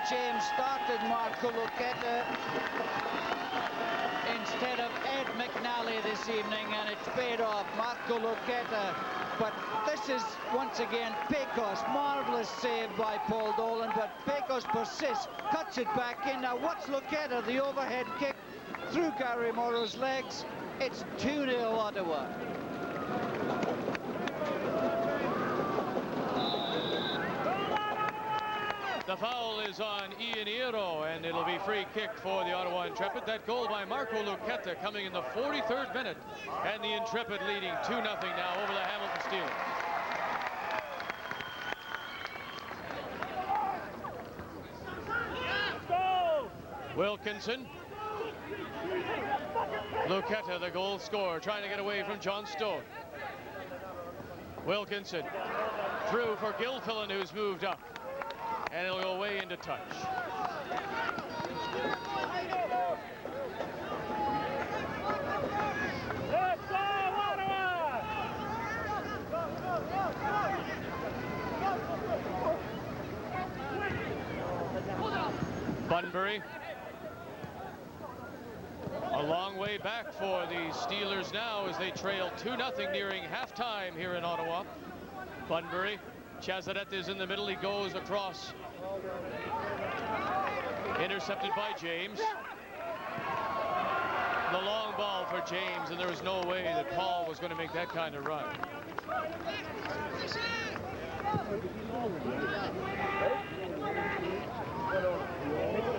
James started Marco Lucchetta instead of Ed McNally this evening, and it's paid off. Marco Lucchetta. But this is, once again, Pecos. Marvelous save by Paul Dolan, but Pecos persists, cuts it back in. Now, what's Lucchetta? The overhead kick through Gary Morrow's legs. It's 2-0 Ottawa. The foul is on Ian Iro, and it'll be free kick for the Ottawa Intrepid. That goal by Marco Lucchetta coming in the 43rd minute, and the Intrepid leading 2-0 now over the Hamilton Steelers. Wilkinson. Lucchetta, the goal scorer, trying to get away from John Stone. Wilkinson through for Gilfillan, who's moved up. And it'll go way into touch. Let's go, Ottawa! Bunbury. A long way back for the Steelers now as they trail 2-0 nearing halftime here in Ottawa. Bunbury. Chazaret is in the middle. He goes across. Intercepted by James. The long ball for James, and there was no way that Paul was going to make that kind of run.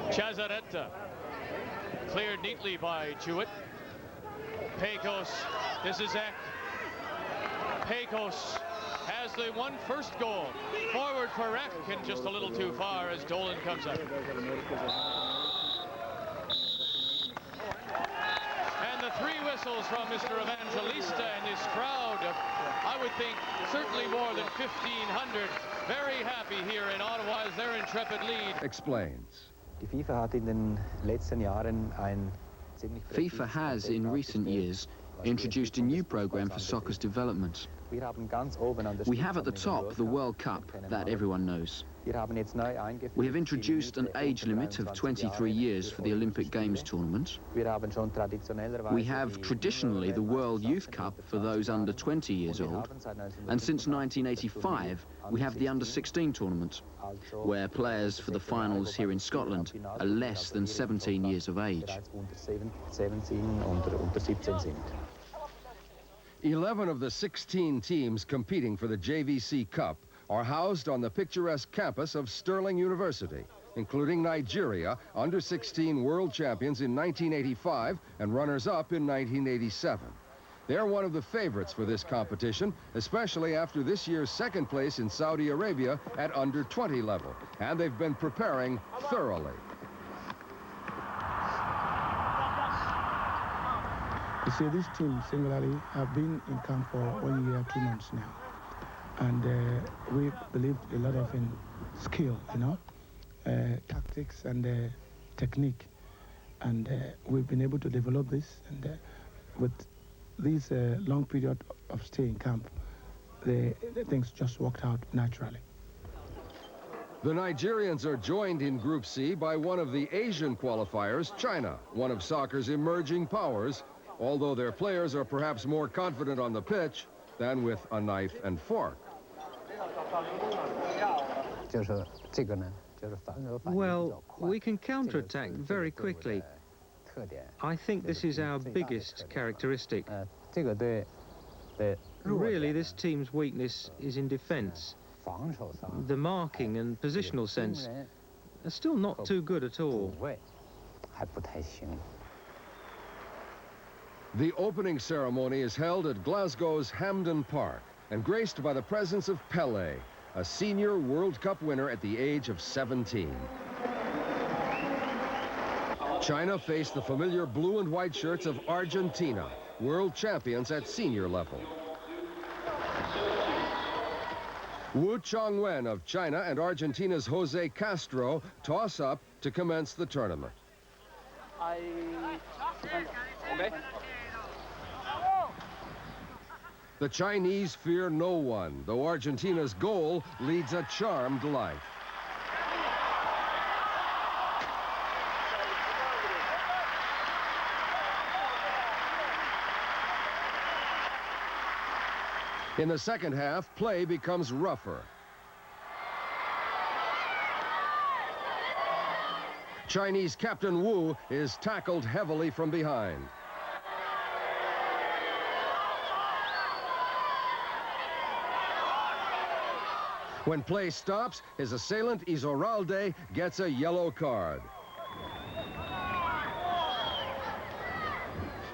Chazaret cleared neatly by Jewett. Pecos. This is Eck. Pecos has the first goal. Forward for Eck, and just a little too far as Dolan comes up. And the 3 whistles from Mr. Evangelista and this crowd of, I would think, certainly more than 1,500. Very happy here in Ottawa as their Intrepid lead. Explains. FIFA has, in recent years, introduced a new program for soccer's development. We have at the top the World Cup that everyone knows. We have introduced an age limit of 23 years for the Olympic Games tournament. We have traditionally the World Youth Cup for those under 20 years old. And since 1985, we have the Under-16 tournament, where players for the finals here in Scotland are less than 17 years of age. 11 of the 16 teams competing for the JVC Cup are housed on the picturesque campus of Stirling University, including Nigeria, under-16 world champions in 1985 and runners-up in 1987. They're one of the favorites for this competition, especially after this year's second place in Saudi Arabia at under-20 level, and they've been preparing thoroughly. You see, this team singularly have been in camp for 1 year, 2 months now. And we believed a lot of in skill, tactics and technique. And we've been able to develop this. And with this long period of stay in camp, the things just worked out naturally. The Nigerians are joined in Group C by one of the Asian qualifiers, China, one of soccer's emerging powers, although their players are perhaps more confident on the pitch than with a knife and fork. Well, we can counterattack very quickly. I think this is our biggest characteristic. Really, this team's weakness is in defence. The marking and positional sense are still not too good at all. The opening ceremony is held at Glasgow's Hampden Park and graced by the presence of Pelé, a senior World Cup winner at the age of 17. China faced the familiar blue and white shirts of Argentina, world champions at senior level. Wu Chongwen of China and Argentina's Jose Castro toss up to commence the tournament. Okay. The Chinese fear no one, though Argentina's goal leads a charmed life. In the second half, play becomes rougher. Chinese Captain Wu is tackled heavily from behind. When play stops, his assailant Izorralde gets a yellow card.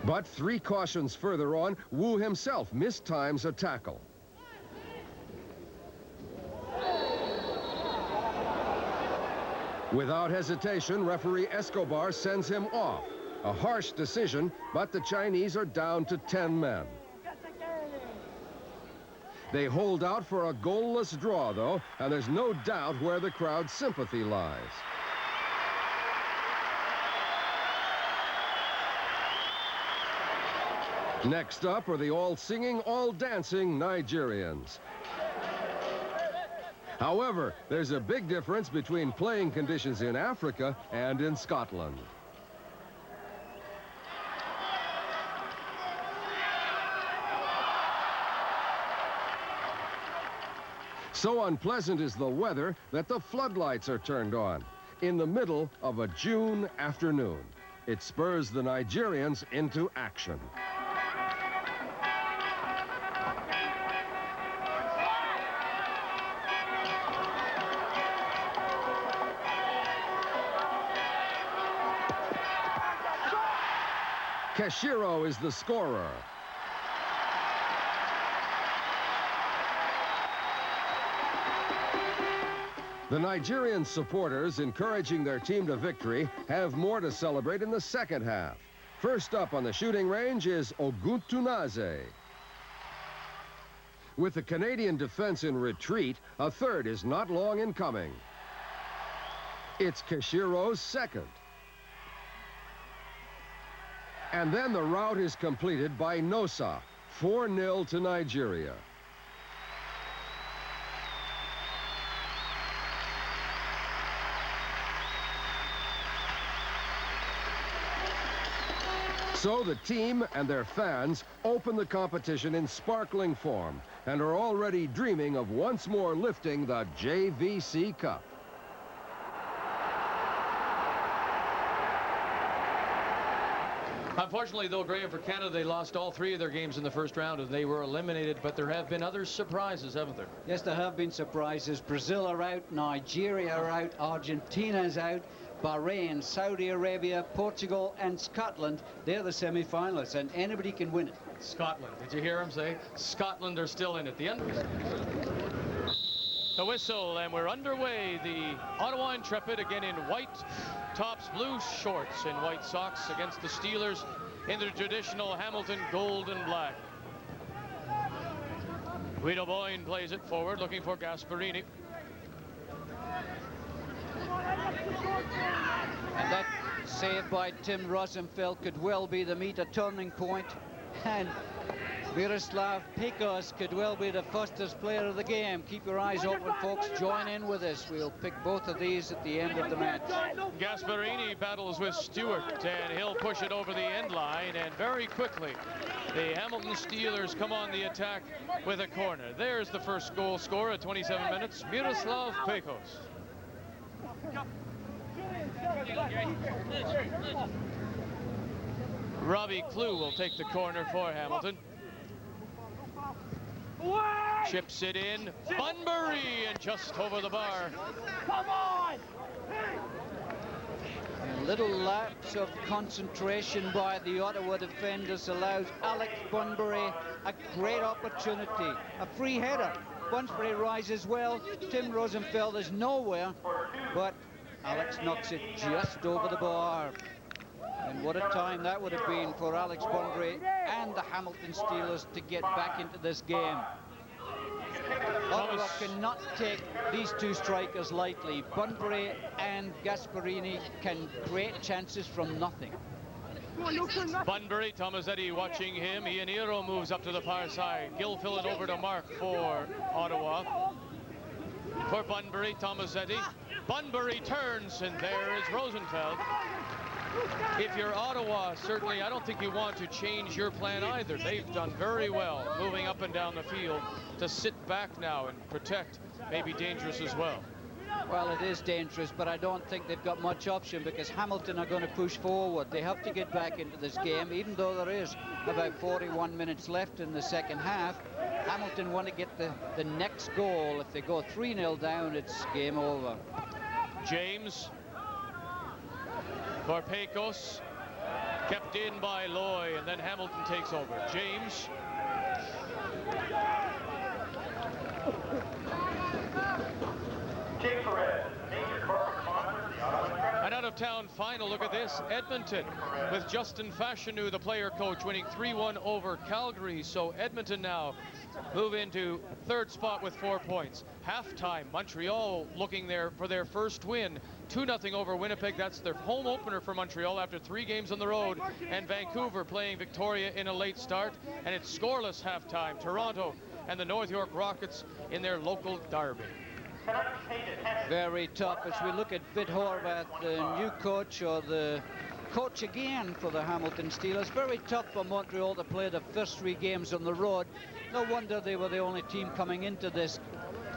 But 3 cautions further on, Wu himself mistimes a tackle. Without hesitation, referee Escobar sends him off. A harsh decision, but the Chinese are down to 10 men. They hold out for a goalless draw, though, and there's no doubt where the crowd's sympathy lies. Next up are the all-singing, all-dancing Nigerians. However, there's a big difference between playing conditions in Africa and in Scotland. So unpleasant is the weather that the floodlights are turned on in the middle of a June afternoon. It spurs the Nigerians into action. Keshiro is the scorer. The Nigerian supporters, encouraging their team to victory, have more to celebrate in the second half. First up on the shooting range is Oguntunaze. With the Canadian defense in retreat, a third is not long in coming. It's Keshiro's second. And then the rout is completed by Nosa, 4-0 to Nigeria. So the team and their fans open the competition in sparkling form and are already dreaming of once more lifting the JVC Cup. Unfortunately, though, Graham, for Canada, they lost all 3 of their games in the first round and they were eliminated, but there have been other surprises, haven't there? Yes, there have been surprises. Brazil are out, Nigeria are out, Argentina's out, Bahrain, Saudi Arabia, Portugal and Scotland. They're the semi-finalists and anybody can win it. Scotland. Did you hear him say? Scotland are still in at the end. The whistle, and we're underway. The Ottawa Intrepid again in white tops, blue shorts, and white socks against the Steelers in the traditional Hamilton gold and black. Guido Boyne plays it forward, looking for Gasparini. And that save by Tim Rosenfeld could well be the meter turning point, and Miroslav Pekos could well be the fastest player of the game. Keep your eyes open, folks. Join in with us. We'll pick both of these at the end of the match. Gasparini battles with Stewart, and he'll push it over the end line, and very quickly the Hamilton Steelers come on the attack with a corner. There's the first goal scorer at 27 minutes, Miroslav Pekos. Robbie Clew will take the corner for Hamilton. Chips it in, Bunbury, and just over the bar. Come on! A little lapse of concentration by the Ottawa defenders allows Alex Bunbury a great opportunity. A free header. Bunbury rises well. Tim Rosenfeld is nowhere, but Alex knocks it just over the bar. And what a time that would have been for Alex Bunbury and the Hamilton Steelers to get back into this game. Ottawa cannot take these 2 strikers lightly. Bunbury and Gasparini can create chances from nothing. Bunbury, Tomasetti watching him. Ianiro moves up to the far side. Gilfillan over to Mark for Ottawa. For Bunbury, Tomasetti. Bunbury turns, and there is Rosenfeld. if you're Ottawa, certainly I don't think you want to change your plan either. They've done very well moving up and down the field. To sit back now and protect may be dangerous as well. Well, it is dangerous, but I don't think they've got much option because Hamilton are going to push forward. They have to get back into this game, even though there is about 41 minutes left in the second half. Hamilton want to get the next goal. If they go 3-0 down, it's game over. James for Pecos, kept in by Loy, and then Hamilton takes over. James. An out-of-town final. Look at this. Edmonton with Justin Fashanu, the player coach, winning 3-1 over Calgary. So Edmonton now move into third spot with 4 points. Halftime, Montreal looking there for their first win. 2-0 over Winnipeg. That's their home opener for Montreal after 3 games on the road. And Vancouver playing Victoria in a late start. And it's scoreless halftime. Toronto and the North York Rockets in their local derby. Very tough as we look at Vid Horvath, the new coach, or the coach again for the Hamilton Steelers. Very tough for Montreal to play the first 3 games on the road. No wonder they were the only team coming into this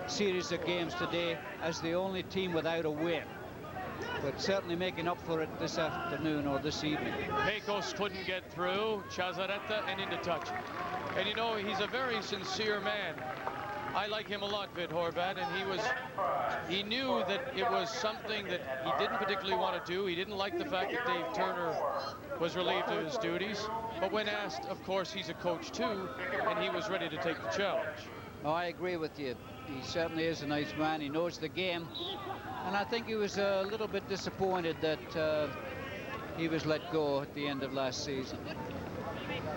series of games today as the only team without a win. But certainly making up for it this afternoon or this evening. Pecos couldn't get through. Chazaretta and into touch. And you know, he's a very sincere man. I like him a lot, Vid Horvath, and he knew that it was something that he didn't particularly want to do. He didn't like the fact that Dave Turner was relieved of his duties. But when asked, of course, he's a coach too, and he was ready to take the challenge. Oh, I agree with you. He certainly is a nice man. He knows the game. And I think he was a little bit disappointed that he was let go at the end of last season.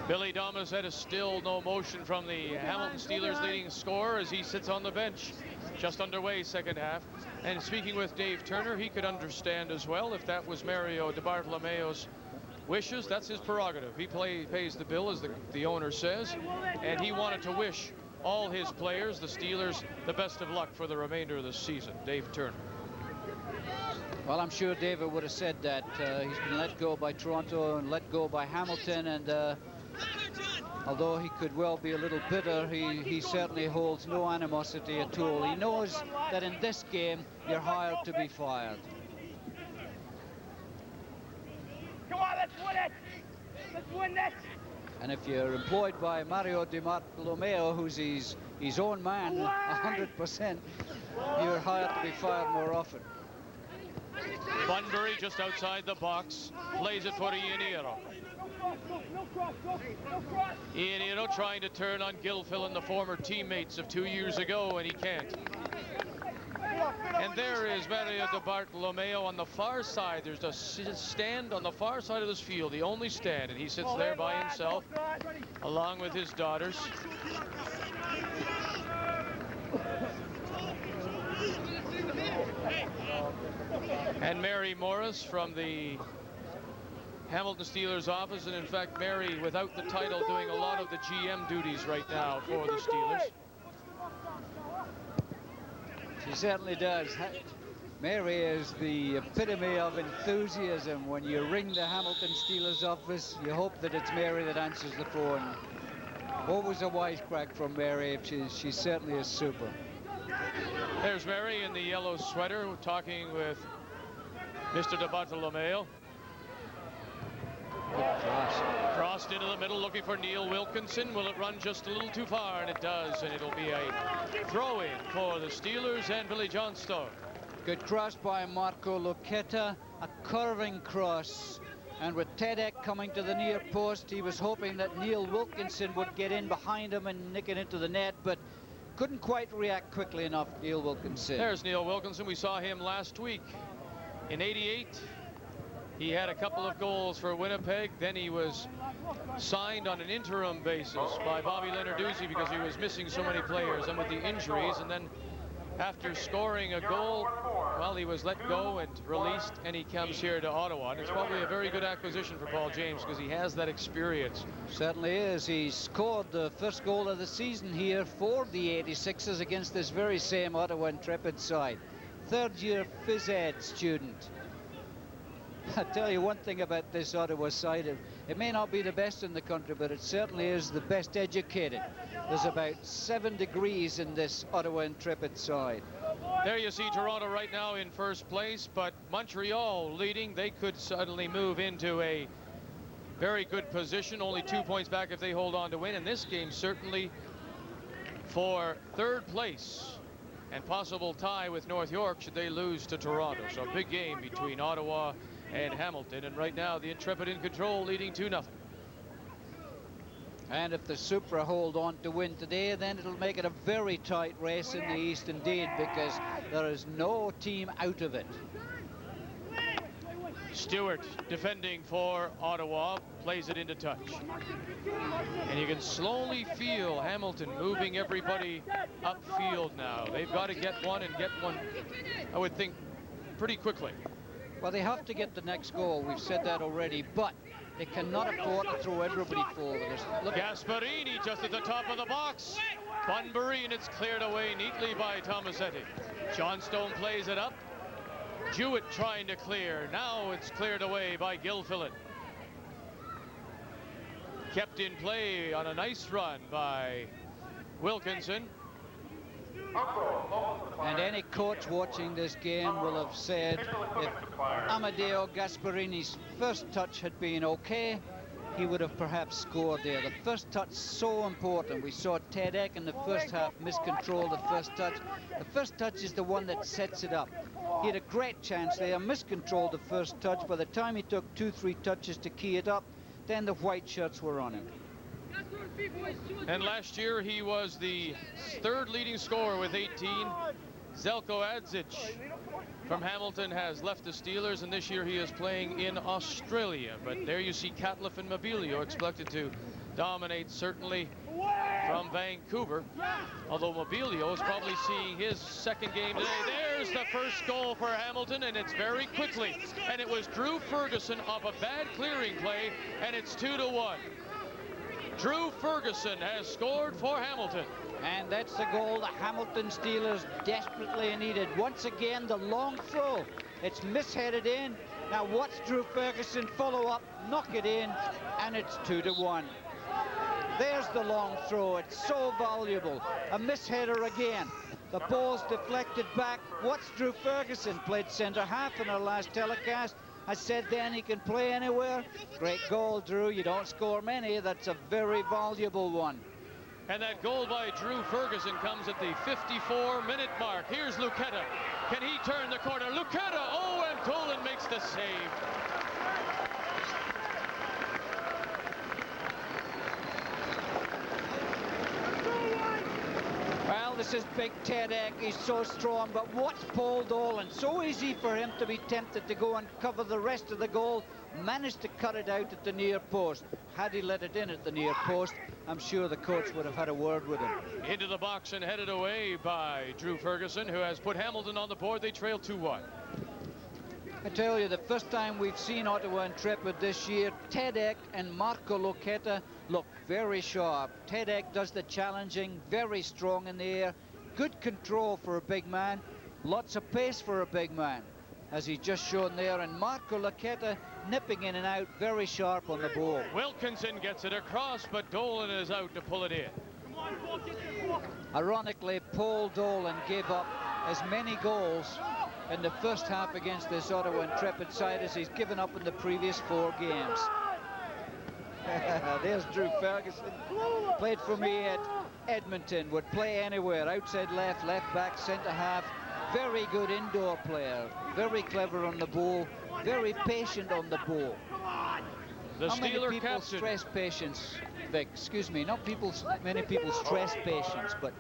Billy Domazet is still no motion from the Hamilton Steelers leading scorer as he sits on the bench. Just underway second half. And speaking with Dave Turner, he could understand as well if that was Mario DiBartolomeo's wishes. That's his prerogative. He pays the bill, as the owner says. And he wanted to wish all his players, the Steelers, the best of luck for the remainder of the season. Dave Turner. Well, I'm sure David would have said that. He's been let go by Toronto and let go by Hamilton, and although he could well be a little bitter, he certainly holds no animosity at all. He knows that in this game, you're hired to be fired. Come on, let's win it! Let's win this! And if you're employed by Mario DiBartolomeo, who's his own man, 100%, you're hired to be fired more often. Bunbury just outside the box, plays it for Ianiero. Ianiero trying to turn on Gilfil and the former teammates of 2 years ago, and he can't. And there is Mario DiBartolomeo on the far side. There's a stand on the far side of this field, the only stand, and he sits there by himself, along with his daughters. And Mary Morris from the Hamilton Steelers office, and in fact Mary, without the title, doing a lot of the GM duties right now for the Steelers. She certainly does. Mary is the epitome of enthusiasm. When you ring the Hamilton Steelers office, you hope that it's Mary that answers the phone. Always a wisecrack from Mary. She certainly is super. There's Mary in the yellow sweater talking with Mr. DiBartolomeo. Crossed into the middle, looking for Neil Wilkinson. Will it run just a little too far? And it does, and it'll be a throw-in for the Steelers and Billy Johnstone. Good cross by Marco Lucchetta, a curving cross. And with Tedek coming to the near post, he was hoping that Neil Wilkinson would get in behind him and nick it into the net, but couldn't quite react quickly enough, Neil Wilkinson. There's Neil Wilkinson. We saw him last week in '88. He had a couple of goals for Winnipeg. Then he was signed on an interim basis by Bobby Lenarduzzi because he was missing so many players and with the injuries. And then after scoring a goal, well, he was let go and released, and he comes here to Ottawa. And it's probably a very good acquisition for Paul James because he has that experience. Certainly is. He scored the first goal of the season here for the 86ers against this very same Ottawa Intrepid side. Third-year phys ed student. I tell you one thing about this Ottawa side. It may not be the best in the country, but it certainly is the best educated. There's about 7 degrees in this Ottawa Intrepid side. There you see Toronto right now in first place, but Montreal leading. They could suddenly move into a very good position, only 2 points back if they hold on to win. And this game certainly for third place and possible tie with North York should they lose to Toronto. So a big game between Ottawa and Hamilton. And right now the Intrepid in control, leading 2-0. And if the Supra hold on to win today, then it'll make it a very tight race in the East indeed, because there is no team out of it. Stewart defending for Ottawa, plays it into touch. And you can slowly feel Hamilton moving everybody upfield now. They've got to get one, I would think, pretty quickly. Well, they have to get the next goal. We've said that already, but they cannot afford to throw everybody forward. Look, Gasparini just at the top of the box. Bunbury, and it's cleared away neatly by Tomasetti. Johnstone plays it up. Jewett trying to clear. Now it's cleared away by Gilfillan. Kept in play on a nice run by Wilkinson. And any coach watching this game will have said if Amadeo Gasparini's first touch had been okay, he would have perhaps scored there. The first touch so important. We saw Ted Eck in the first half miscontrol the first touch. The first touch is the one that sets it up. He had a great chance there, miscontrolled the first touch. By the time he took 2-3 touches to key it up, then the white shirts were on him. And last year he was the third leading scorer with 18. Zelko Adzic from Hamilton has left the Steelers, and this year he is playing in Australia. But there you see Catliffe and Mobilio expected to dominate, certainly from Vancouver, although Mobilio is probably seeing his second game today. There's the first goal for Hamilton, and it's very quickly, and it was Drew Ferguson off a bad clearing play, and it's 2-1. Drew Ferguson has scored for Hamilton. And that's the goal the Hamilton Steelers desperately needed. Once again, the long throw. It's misheaded in. Now watch Drew Ferguson follow up, knock it in, and it's 2-1. There's the long throw. It's so valuable. A misheader again. The ball's deflected back. Watch Drew Ferguson, played centre half in our last telecast. I said then he can play anywhere. Great goal, Drew. You don't score many. That's a very valuable one. And that goal by Drew Ferguson comes at the 54-minute mark. Here's Lucetta. Can he turn the corner? Lucetta! Oh, and Dolan makes the save. Well, this is big Ted Eck. He's so strong, but watch Paul Dolan. So easy for him to be tempted to go and cover the rest of the goal. Managed to cut it out at the near post. Had he let it in at the near post, I'm sure the coach would have had a word with him. Into the box and headed away by Drew Ferguson, who has put Hamilton on the board. They trail 2-1. I tell you, the first time we've seen Ottawa Intrepid this year, Ted Eck and Marco Lucetta look very sharp. Ted Eck does the challenging, very strong in the air, good control for a big man, lots of pace for a big man, as he's just shown there, and Marco Lucetta nipping in and out, very sharp on the ball. Wilkinson gets it across, but Dolan is out to pull it in. Ironically, Paul Dolan gave up as many goals in the first half against this Ottawa Intrepid side as he's given up in the previous 4 games. There's Drew Ferguson. Played for me at Edmonton, would play anywhere, outside left, left back, centre half. Very good indoor player, very clever on the ball, very patient on the ball. The How many Steeler people captain. stress patience, Vic? Excuse me, not many people stress patience, but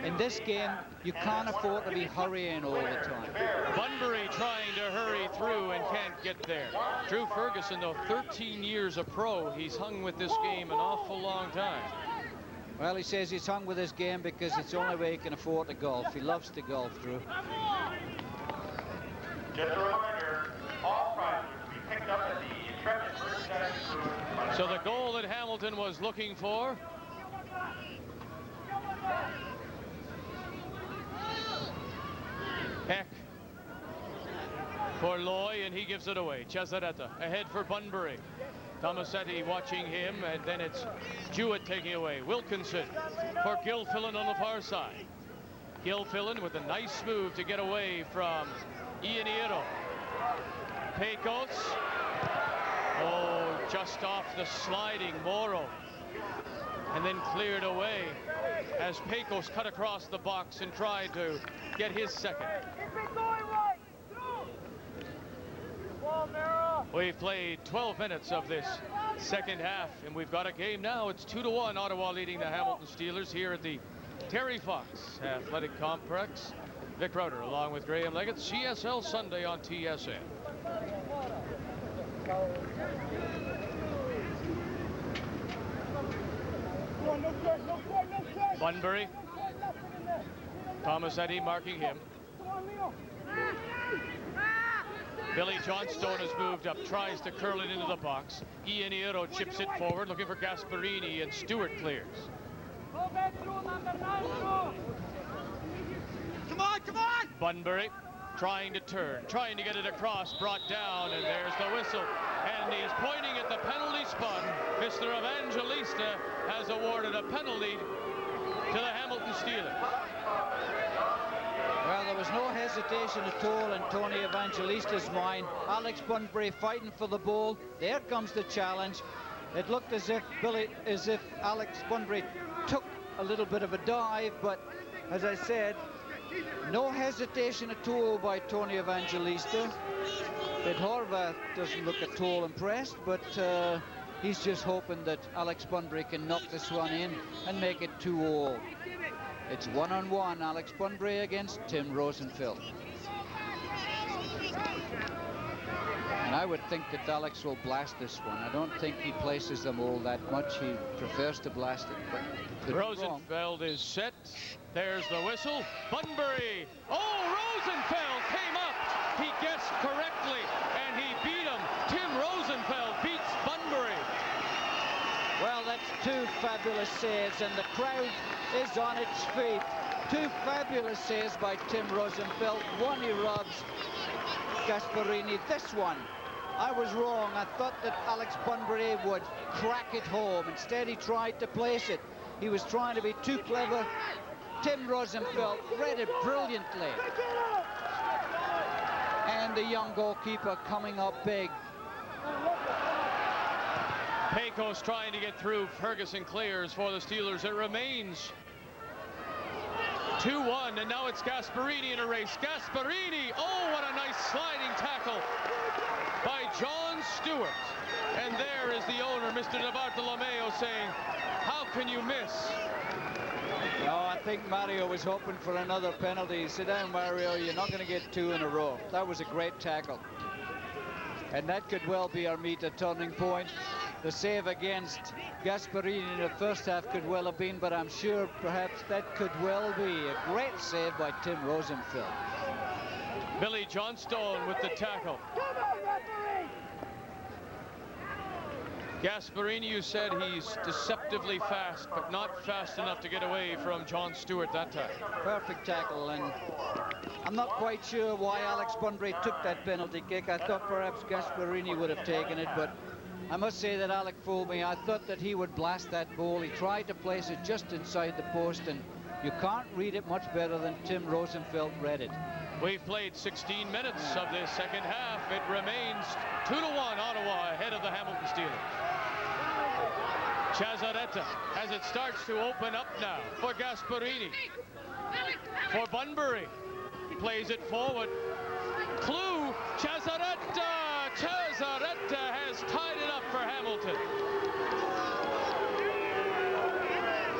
in this game, you can't afford to be hurrying all the time. Bunbury trying to hurry through and can't get there. Drew Ferguson, though, 13 years a pro. He's hung with this game an awful long time. Well, he says he's hung with this game because it's the only way he can afford to golf. He loves to golf, Drew. Just a reminder, all prizes will be picked up at the Intrepid merchandise booth. So the goal that Hamilton was looking for. Eck for Loy and he gives it away. Cesaretta ahead for Bunbury. Tomasetti watching him, and then it's Jewett taking away. Wilkinson for Gilfillan on the far side. Gilfillan with a nice move to get away from Ianiero. Pecos. Oh, just off the sliding Moro. And then cleared away as Pecos cut across the box and tried to get his second. We've played 12 minutes of this second half, and we've got a game now. It's 2-1, Ottawa leading the Hamilton Steelers here at the Terry Fox Athletic Complex. Vic Rauter along with Graham Leggett. CSL Sunday on TSN. Bunbury. Tomasetti marking him. Billy Johnstone has moved up, tries to curl it into the box. Ianiero chips it forward, looking for Gasparini, and Stewart clears. Come on, come on! Bunbury trying to turn, trying to get it across, brought down, and there's the whistle. And he's pointing at the penalty spot. Mr. Evangelista has awarded a penalty to the Hamilton Steelers. Well, there was no hesitation at all in Tony Evangelista's mind. Alex Bunbury fighting for the ball. There comes the challenge. It looked as if Alex Bunbury took a little bit of a dive, but as I said, no hesitation at all by Tony Evangelista. Ed Horvath doesn't look at all impressed, but he's just hoping that Alex Bunbury can knock this one in and make it 2-2. It's 1-on-1, Alex Bunbury against Tim Rosenfeld. And I would think that Alex will blast this one. I don't think he places them all that much. He prefers to blast it, but could be wrong. Rosenfeld is set. There's the whistle. Bunbury. Oh, Rosenfeld came up. He guessed correctly, and he beat him. Tim Rosenfeld beats Bunbury. Well, that's two fabulous saves, and the crowd is on its feet. Two fabulous saves by Tim Rosenfeld. One he robs Gasparini. This one, I was wrong. I thought that Alex Bunbury would crack it home. Instead, he tried to place it. He was trying to be too clever. Tim Rosenfeld read it brilliantly. And the young goalkeeper coming up big. Pecos trying to get through. Ferguson clears for the Steelers. It remains 2-1, and now it's Gasparini in a race. Gasparini, oh, what a nice sliding tackle by John Stewart. And there is the owner, Mr. DeBartolomeo, saying, how can you miss? No, I think Mario was hoping for another penalty. Sit down, Mario, you're not going to get two in a row. That was a great tackle. And that could well be our meter turning point. The save against Gasparini in the first half could well have been, but I'm sure perhaps that could well be a great save by Tim Rosenfeld. Billy Johnstone with the tackle. Gasparini, you said he's deceptively fast, but not fast enough to get away from John Stewart that time. Perfect tackle, and I'm not quite sure why Alex Bunbury took that penalty kick. I thought perhaps Gasparini would have taken it, but I must say that Alec fooled me. I thought that he would blast that ball. He tried to place it just inside the post, and you can't read it much better than Tim Rosenfeld read it. We've played 16 minutes of this second half. It remains 2-1, Ottawa ahead of the Hamilton Steelers. Chazaretta as it starts to open up now for Gasparini. For Bunbury. Plays it forward. Clue, Chazaretta! Chazaretta has tied it up for Hamilton.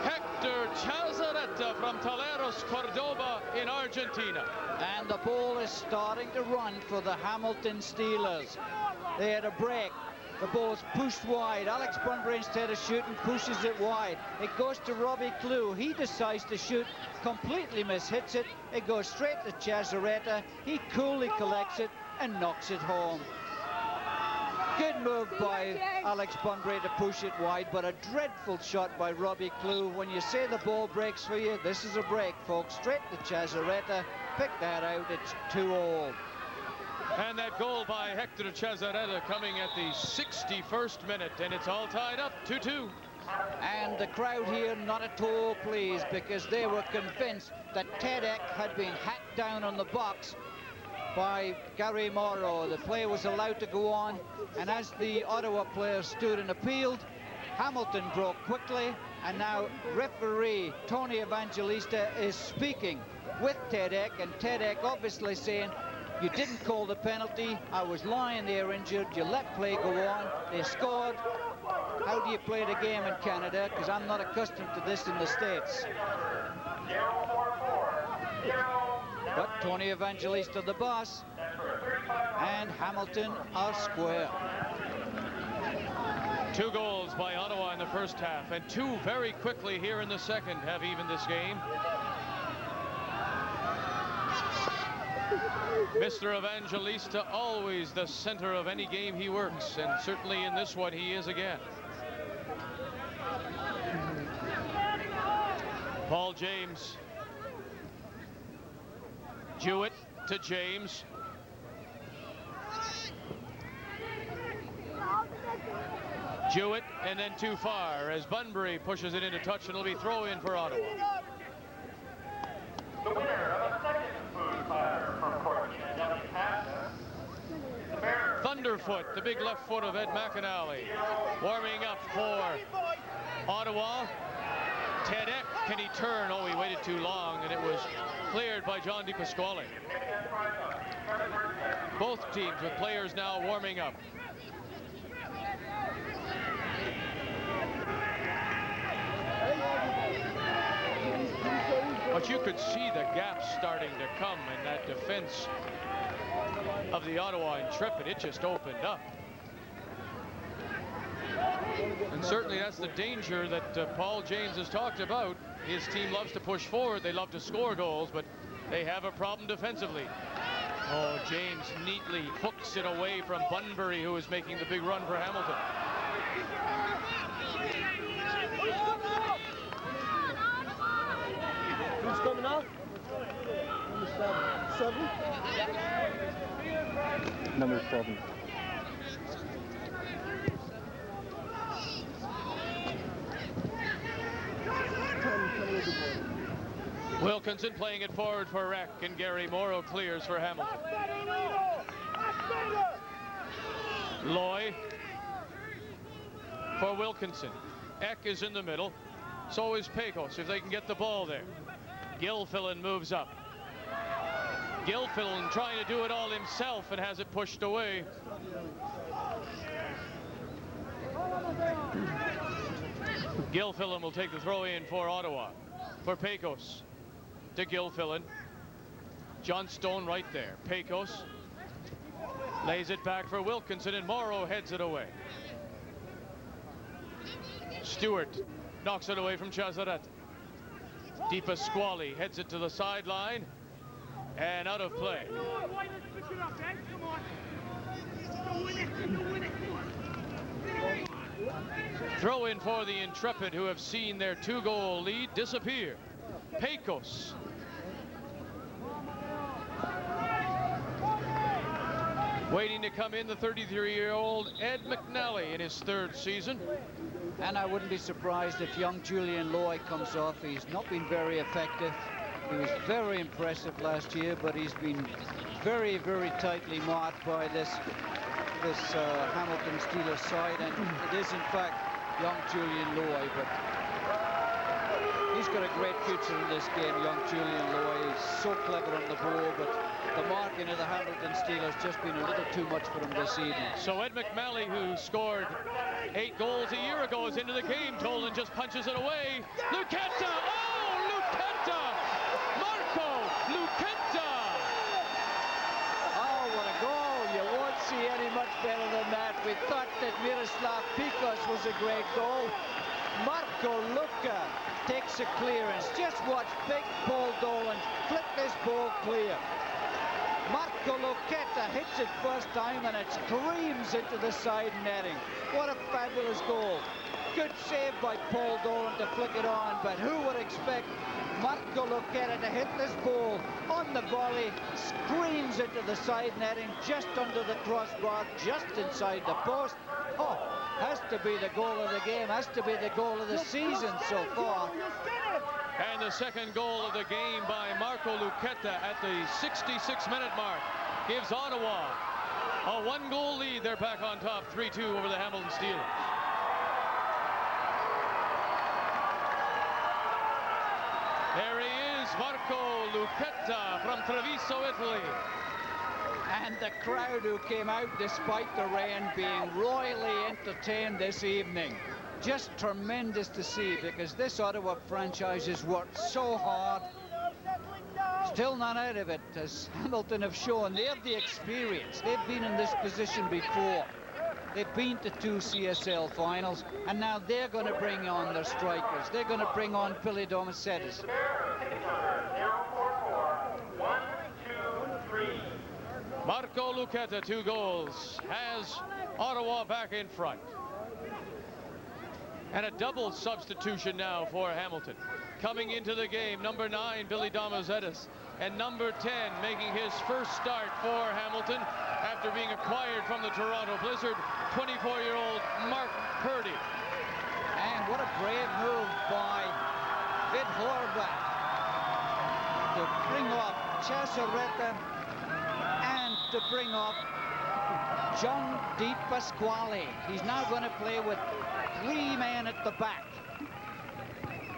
Hector Chazaretta from Toleros, Cordoba in Argentina. And the ball is starting to run for the Hamilton Steelers. They had a break. The ball is pushed wide. Alex Bunbury, instead of shooting, pushes it wide. It goes to Robbie Clue. He decides to shoot, completely mishits it. It goes straight to Chazaretta. He coolly collects it and knocks it home. Good move by Alex Bunbury to push it wide, but a dreadful shot by Robbie Clue. When you say the ball breaks for you, this is a break, folks. Straight to Chazaretta. Pick that out. It's 2-2. And that goal by Hector Chazarella coming at the 61st minute, and it's all tied up 2-2. And the crowd here not at all pleased, because they were convinced that Ted Eck had been hacked down on the box by Gary Morrow. The play was allowed to go on, and as the Ottawa players stood and appealed, Hamilton broke quickly, and now referee Tony Evangelista is speaking with Ted Eck, and Ted Eck obviously saying, you didn't call the penalty, I was lying there injured, you let play go on, they scored. How do you play the game in Canada? Because I'm not accustomed to this in the States. But Tony Evangelista the boss, and Hamilton are square. 2 goals by Ottawa in the first half, and 2 very quickly here in the second have evened this game. Mr. Evangelista, always the center of any game he works, and certainly in this one he is again. Paul James. Jewett to James. Jewett, and then too far as Bunbury pushes it into touch, and it'll be throw in for Ottawa. The winner of the second food platter from Courtney and Ellie Pasta. Thunderfoot, the big left foot of Ed McAnally, warming up for Ottawa. Ted Eck, can he turn? Oh, he waited too long, and it was cleared by John DiPasquale. Both teams with players now warming up. But you could see the gaps starting to come in that defense of the Ottawa Intrepid. It just opened up. And certainly that's the danger that Paul James has talked about. His team loves to push forward. They love to score goals, but they have a problem defensively. Oh, James neatly hooks it away from Bunbury, who is making the big run for Hamilton. Who's coming out? Number 7. Wilkinson playing it forward for Eck, and Gary Morrow clears for Hamilton. Loy for Wilkinson. Eck is in the middle. So is Pecos, if they can get the ball there. Gilfillan moves up. Gilfillan trying to do it all himself and has it pushed away. Gilfillan will take the throw in for Ottawa. For Pecos to Gilfillan. John Stone right there. Pecos lays it back for Wilkinson, and Morrow heads it away. Stewart knocks it away from Chazarella. DiPasquale heads it to the sideline and out of play. Throw in for the Intrepid, who have seen their 2-goal lead disappear. Pecos. Waiting to come in, the 33-year-old Ed McNally in his 3rd season. And I wouldn't be surprised if young Julian Loy comes off. He's not been very effective. He was very impressive last year, but he's been very, very tightly marked by this Hamilton Steelers side, and it is in fact young Julian Loy, but he's got a great future in this game, young Julian Loy. He's so clever on the ball, but the marking of the Hamilton Steelers just been a little too much for him this evening. So Ed McNally, who scored 8 goals a year ago, is into the game. Tolan just punches it away. Luqueta! Oh, Luqueta! Marco Luqueta! Oh, what a goal. You won't see any much better than that. We thought that Miroslav Pecos was a great goal. Marco Luca takes a clearance. Just watch big Paul Dolan flip this ball clear. Marco Luqueta hits it first time, and it screams into the side netting. What a fabulous goal. Good save by Paul Dolan to flick it on, but who would expect Marco Lucchetta to hit this ball on the volley, screams into the side netting, just under the crossbar, just inside the post. Oh, has to be the goal of the game, has to be the goal of the season so far. And the second goal of the game by Marco Lucchetta at the 66-minute mark gives Ottawa a 1-goal lead. They're back on top, 3-2 over the Hamilton Steelers. There he is, Marco Lucchetta from Treviso, Italy. And the crowd who came out despite the rain being royally entertained this evening. Just tremendous to see, because this Ottawa franchise has worked so hard. Still not out of it, as Hamilton have shown. They have the experience. They've been in this position before. They've been to 2 CSL finals, and now they're going to bring on their strikers. They're going to bring on Billy Domazettis. Marco Lucchetta, 2 goals, has Ottawa back in front. And a double substitution now for Hamilton. Coming into the game, number 9, Billy Domazettis, and number 10 making his first start for Hamilton after being acquired from the Toronto Blizzard, 24-year-old Mark Purdy. And what a brave move by Vid Horvath to bring off Chasaretta and to bring off John Di Pasquale. He's now going to play with 3 men at the back.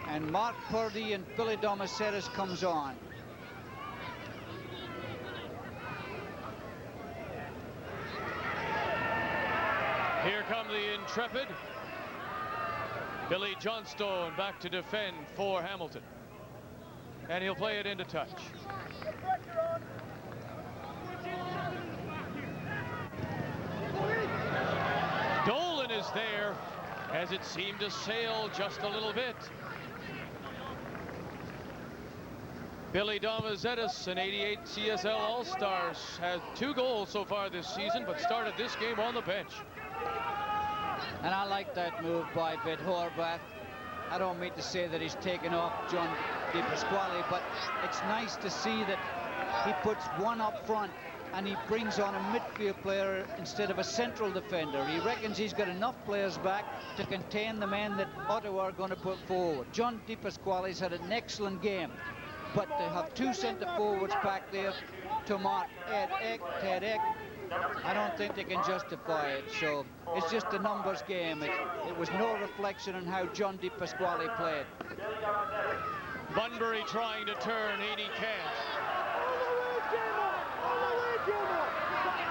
And Mark Purdy and Billy Domazettis comes on. Here come the Intrepid. Billy Johnstone back to defend for Hamilton. And he'll play it into touch. Dolan is there, as it seemed to sail just a little bit. Billy Domazettis, an 88 CSL All-Stars, has 2 goals so far this season, but started this game on the bench. And I like that move by Vid Horvath. I don't mean to say that he's taken off John Di Pasquale, but it's nice to see that he puts one up front and he brings on a midfield player instead of a central defender. He reckons he's got enough players back to contain the men that Ottawa are going to put forward. John Di Pasquale's had an excellent game, but to have 2 centre forwards back there to mark Ted Eck, I don't think they can justify it. So it's just a numbers game. It was no reflection on how John Di Pasquale played. Bunbury trying to turn, and he can't.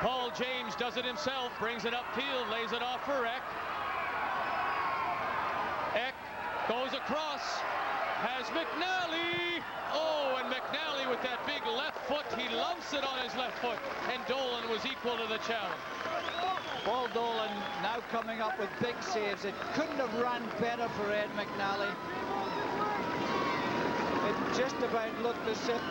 Paul James does it himself, brings it upfield, lays it off for Eck. Eck goes across, has McNally. Oh, and McNally with that big left foot, he lumps it on his left foot, and Dolan was equal to the challenge. Paul Dolan now coming up with big saves. It couldn't have run better for Ed McNally. It just about looked as if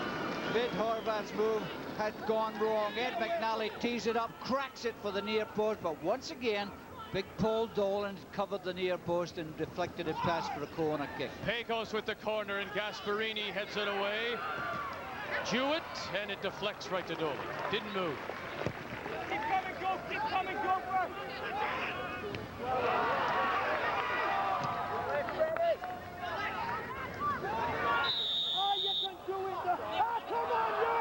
Vid Horvath's move had gone wrong. Ed McNally tees it up, cracks it for the near post, but once again, big Paul Dolan covered the near post and deflected it past for a corner kick. Pecos with the corner, and Gasparini heads it away. Jewett, and it deflects right to Dolan. Didn't move. Keep coming, go! Keep coming, go! Oh, you can do it! Ah, come on, you!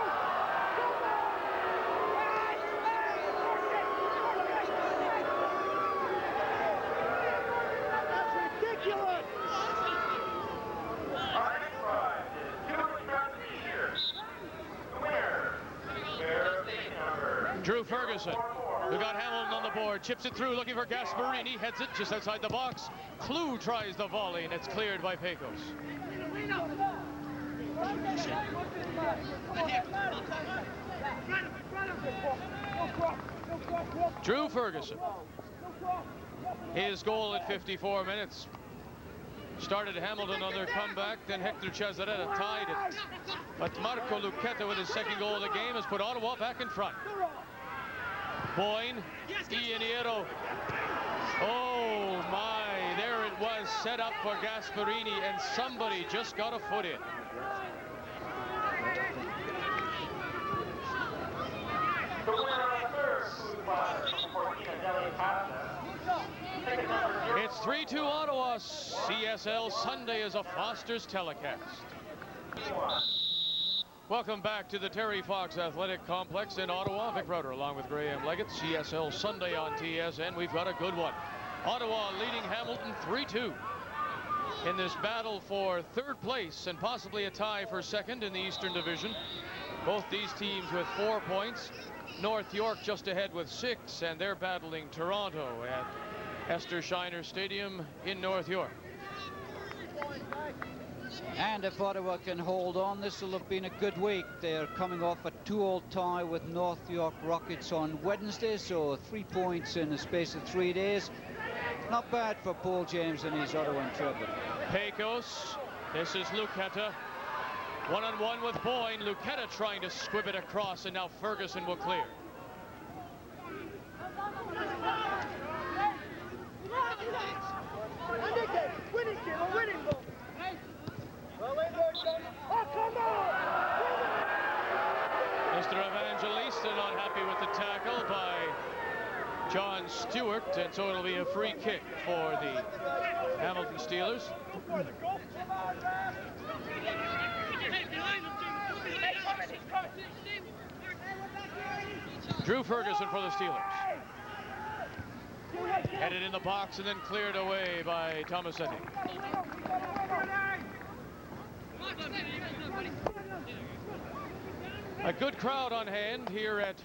That's ridiculous! Our next prize is $2,000. The winner, wear the number. Drew Ferguson, who got Hamilton on the board, chips it through, looking for Gasparini, heads it just outside the box. Clue tries the volley, and it's cleared by Pecos. Drew Ferguson, his goal at 54 minutes. Started Hamilton on their comeback, then Hector Chazaretta tied it. But Marco Lucchetta with his second goal of the game has put Ottawa back in front. Boyne, Ianiero. Oh my, there it was set up for Gasparini, and somebody just got a foot in. The winner of the third food fighter from Cortina della Pasta. Ticket number 0. It's 3-2 Ottawa. CSL Sunday is a Foster's telecast. Welcome back to the Terry Fox Athletic Complex in Ottawa. Vic Reuter along with Graham Leggett. CSL Sunday on TSN. We've got a good one. Ottawa leading Hamilton 3-2 in this battle for third place and possibly a tie for second in the Eastern Division. Both these teams with 4 points. North York just ahead with 6, and they're battling Toronto at Esther Shiner Stadium in North York. And if Ottawa can hold on, this will have been a good week. They're coming off a 2-2 tie with North York Rockets on Wednesday, so 3 points in the space of 3 days. Not bad for Paul James and his Ottawa Intrepid. Pecos, this is Lucetta. One-on-one with Boyne. Lucetta trying to squib it across, and now Ferguson will clear. Mr. Evangelista not happy with the tackle by John Stewart, and so it'll be a free kick for the Hamilton Steelers. Drew Ferguson for the Steelers. Headed in the box and then cleared away by Tomasetti. A good crowd on hand here at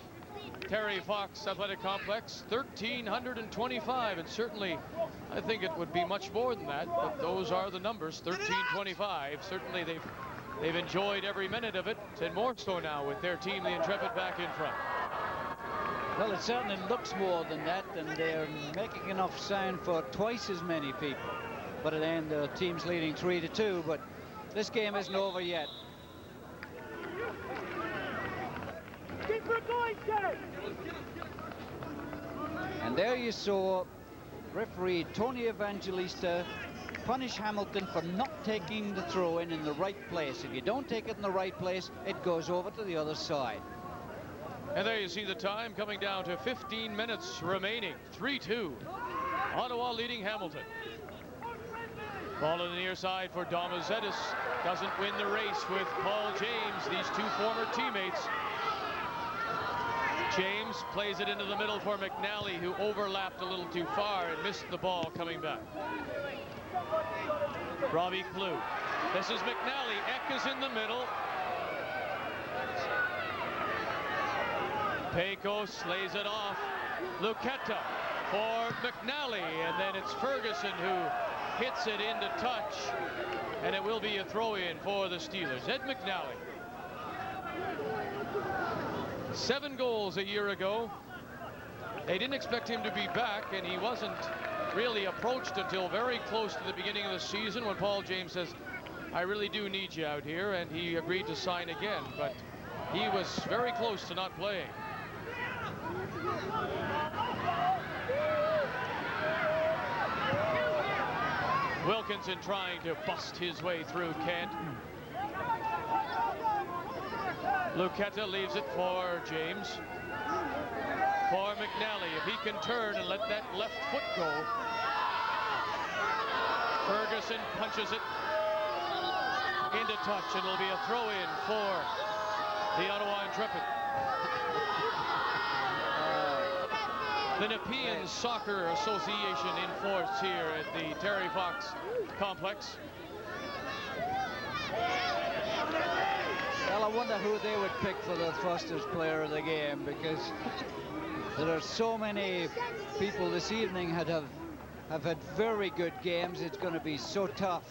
Terry Fox Athletic Complex. 1,325, and certainly I think it would be much more than that, but those are the numbers. 1,325. Certainly they've enjoyed every minute of it, and more so now with their team, the Intrepid, back in front. Well, it certainly looks more than that, and they're making enough sound for twice as many people. But at the end, the team's leading 3-2, but this game isn't over yet. Keep her going, Terry! And there you saw referee Tony Evangelista punish Hamilton for not taking the throw-in the right place. If you don't take it in the right place, it goes over to the other side. And there you see the time coming down to 15 minutes remaining. 3-2. Ottawa leading Hamilton. Ball on the near side for Domazetis. Doesn't win the race with Paul James, these two former teammates. James plays it into the middle for McNally, who overlapped a little too far and missed the ball coming back. Robbie Klug. This is McNally. Eck is in the middle. Pecos lays it off. Lucetta for McNally, and then it's Ferguson who hits it into touch, and it will be a throw-in for the Steelers. Ed McNally. 7 goals a year ago. They didn't expect him to be back, and he wasn't really approached until very close to the beginning of the season when Paul James says, I really do need you out here, and he agreed to sign again, but he was very close to not playing. Wilkinson trying to bust his way through Kent. Lucetta leaves it for James. For McNally, if he can turn and let that left foot go. Ferguson punches it into touch, and it'll be a throw-in for the Ottawa Intrepid. The Nepean Soccer Association in force here at the Terry Fox Complex. Well, I wonder who they would pick for the Foster's player of the game, because there are so many people this evening have had very good games. It's going to be so tough.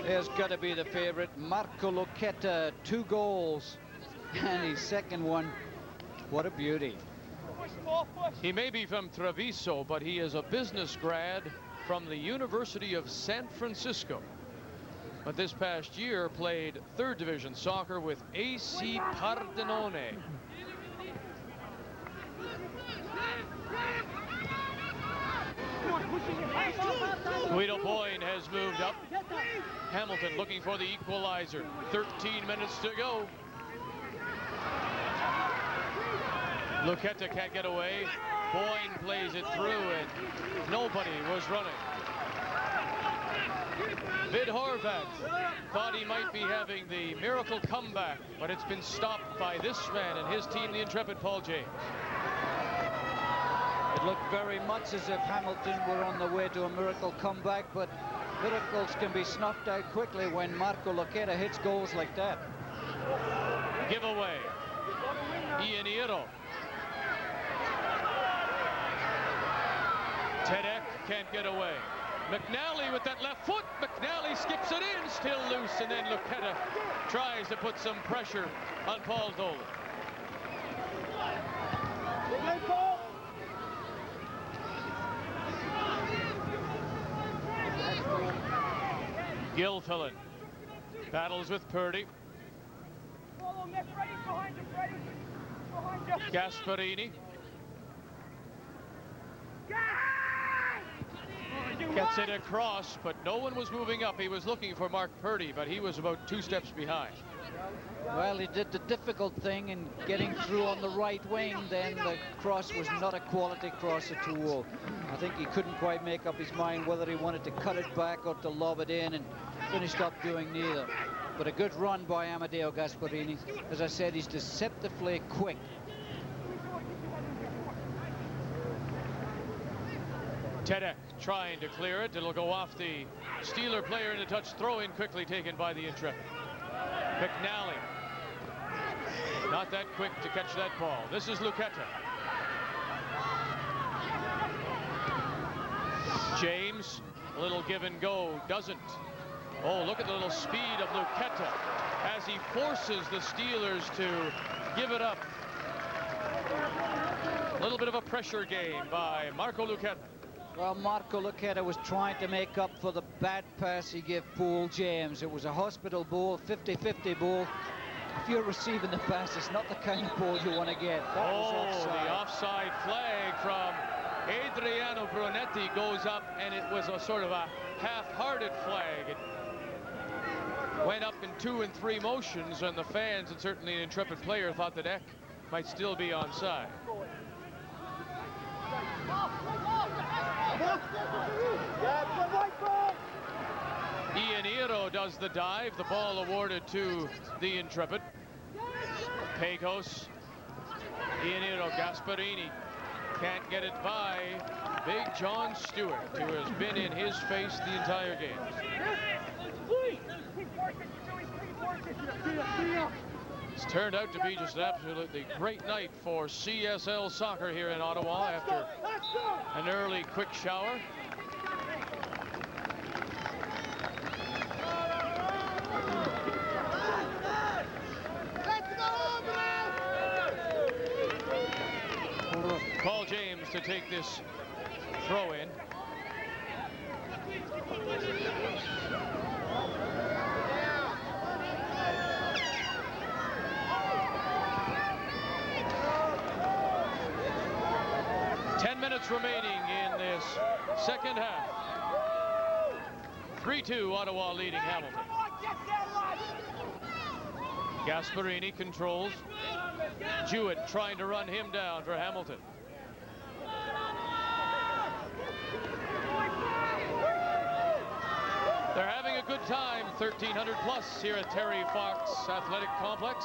There's got to be the favorite, Marco Lucetta, 2 goals. And his second one, what a beauty. He may be from Treviso, but he is a business grad from the University of San Francisco. But this past year played 3rd Division soccer with AC Pardenone. Guido Boyne has moved up. Hamilton looking for the equalizer. 13 minutes to go. Luqueta can't get away. Boyne plays it through, and nobody was running. Vid Horvath thought he might be having the miracle comeback, but it's been stopped by this man and his team, the Intrepid Paul James. It looked very much as if Hamilton were on the way to a miracle comeback, but miracles can be snuffed out quickly when Marco Luqueta hits goals like that. Giveaway. Ianiero. Tedek can't get away. McNally with that left foot. McNally skips it in, still loose, and then Luqueta tries to put some pressure on Paul Dolan. Gilfillan battles with Purdy. Gasparini gets it across, but no one was moving up. He was looking for Mark Purdy, but he was about 2 steps behind. Well, he did the difficult thing in getting through on the right wing. Then the cross was not a quality cross at all. I think he couldn't quite make up his mind whether he wanted to cut it back or to lob it in, and finished up doing neither. But a good run by Amadeo Gasparini. As I said, he's deceptively quick. Tedek trying to clear it. It'll go off the Steeler player in a touch, throw in quickly taken by the Intrepid. McNally not that quick to catch that ball. This is Luqueta. James, a little give and go, doesn't. Oh, look at the little speed of Luqueta as he forces the Steelers to give it up. A little bit of a pressure game by Marco Luqueta. Well, Marco Luqueta was trying to make up for the bad pass he gave Paul James. It was a hospital ball, 50-50 ball. If you're receiving the pass, it's not the kind of ball you want to get. That was offside. The offside flag from Adriano Brunetti goes up, and it was a sort of a half-hearted flag. It went up in 2 and 3 motions, and the fans, and certainly an Intrepid player, thought that Eck might still be onside. Ianiero does the dive. The ball awarded to the Intrepid. Pecos. Ianiero. Gasparini can't get it by Big John Stewart, who has been in his face the entire game. It's turned out to be just an absolutely great night for CSL soccer here in Ottawa after an early quick shower. Paul James to take this throw in. Remaining in this second half. 3-2, Ottawa leading Hamilton. Gasparini controls. Jewett trying to run him down for Hamilton. They're having a good time, 1,300 plus here at Terry Fox Athletic Complex,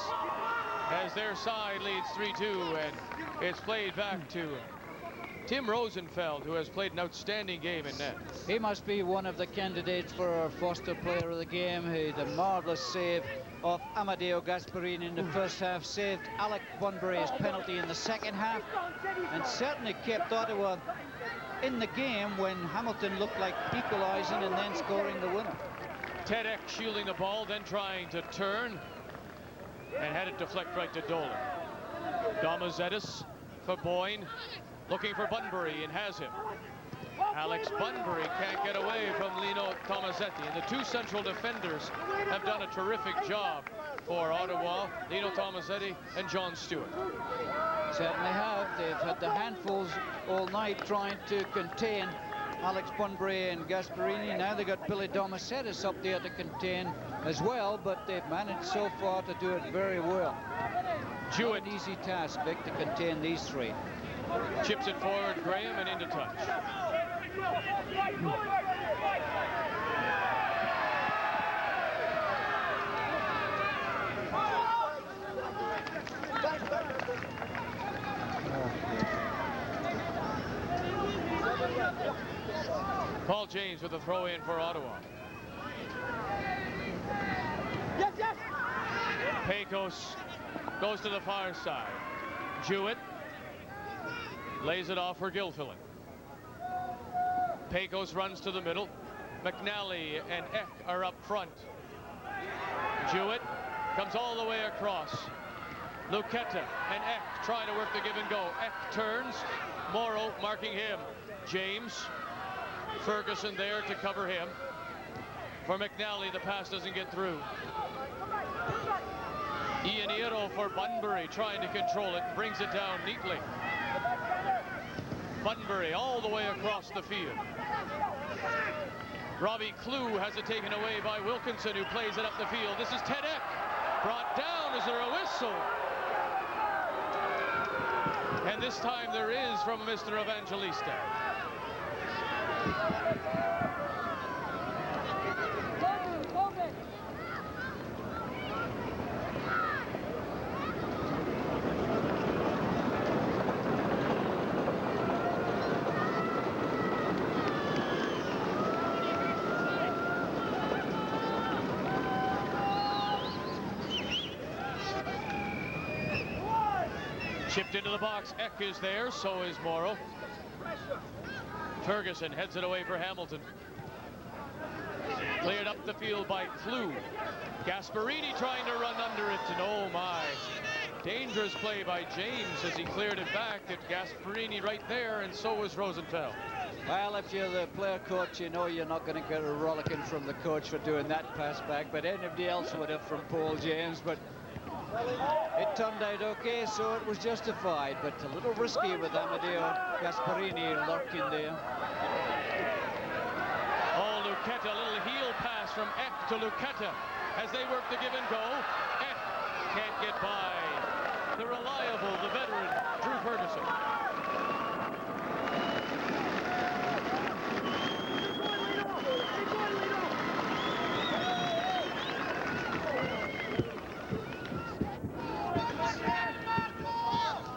as their side leads 3-2, and it's played back to Tim Rosenfeld, who has played an outstanding game in net. He must be one of the candidates for our Foster Player of the Game. He had a marvellous save of Amadeo Gasparini in the first half, saved Alec Bunbury's penalty in the second half, and certainly kept Ottawa in the game when Hamilton looked like equalising and then scoring the winner. Tedek shielding the ball, then trying to turn, and had it deflect right to Dolan. Damazetis for Boyne. Looking for Bunbury and has him. Alex Bunbury can't get away from Lino Tomasetti, and the 2 central defenders have done a terrific job for Ottawa, Lino Tomasetti and John Stewart. Certainly have. They've had the handfuls all night trying to contain Alex Bunbury and Gasparini. Now they got Billy Domacetis up there to contain as well, but they've managed so far to do it very well. Jewett. Not an easy task, Vic, to contain these three. Chips it forward, Graham, and into touch. Paul James with a throw in for Ottawa. Yes, yes. Pecos goes to the far side. Jewett lays it off for Gilfillan. Pecos runs to the middle. McNally and Eck are up front. Jewett comes all the way across. Luqueta and Eck try to work the give and go. Eck turns. Morrow marking him. James. Ferguson there to cover him. For McNally, the pass doesn't get through. Ianiero for Bunbury, trying to control it, brings it down neatly. Bunbury all the way across the field. Robbie Clew has it taken away by Wilkinson, who plays it up the field. This is Ted Eck. Brought down. Is there a whistle? And this time there is from Mr. Evangelista. Chipped into the box. Eck is there, so is Morrow. Ferguson heads it away for Hamilton. Cleared up the field by Clew. Gasparini trying to run under it, and oh my. Dangerous play by James as he cleared it back. At Gasparini right there, and so was Rosenfeld. Well, if you're the player coach, you know you're not going to get a rollicking from the coach for doing that pass back, but anybody else would have from Paul James. But it turned out okay, so it was justified, but a little risky with Amadeo Gasparini lurking there. Oh, Luqueta, a little heel pass from Eck to Luqueta as they work the give and go. Eck can't get by. The reliable, the veteran, Drew Ferguson.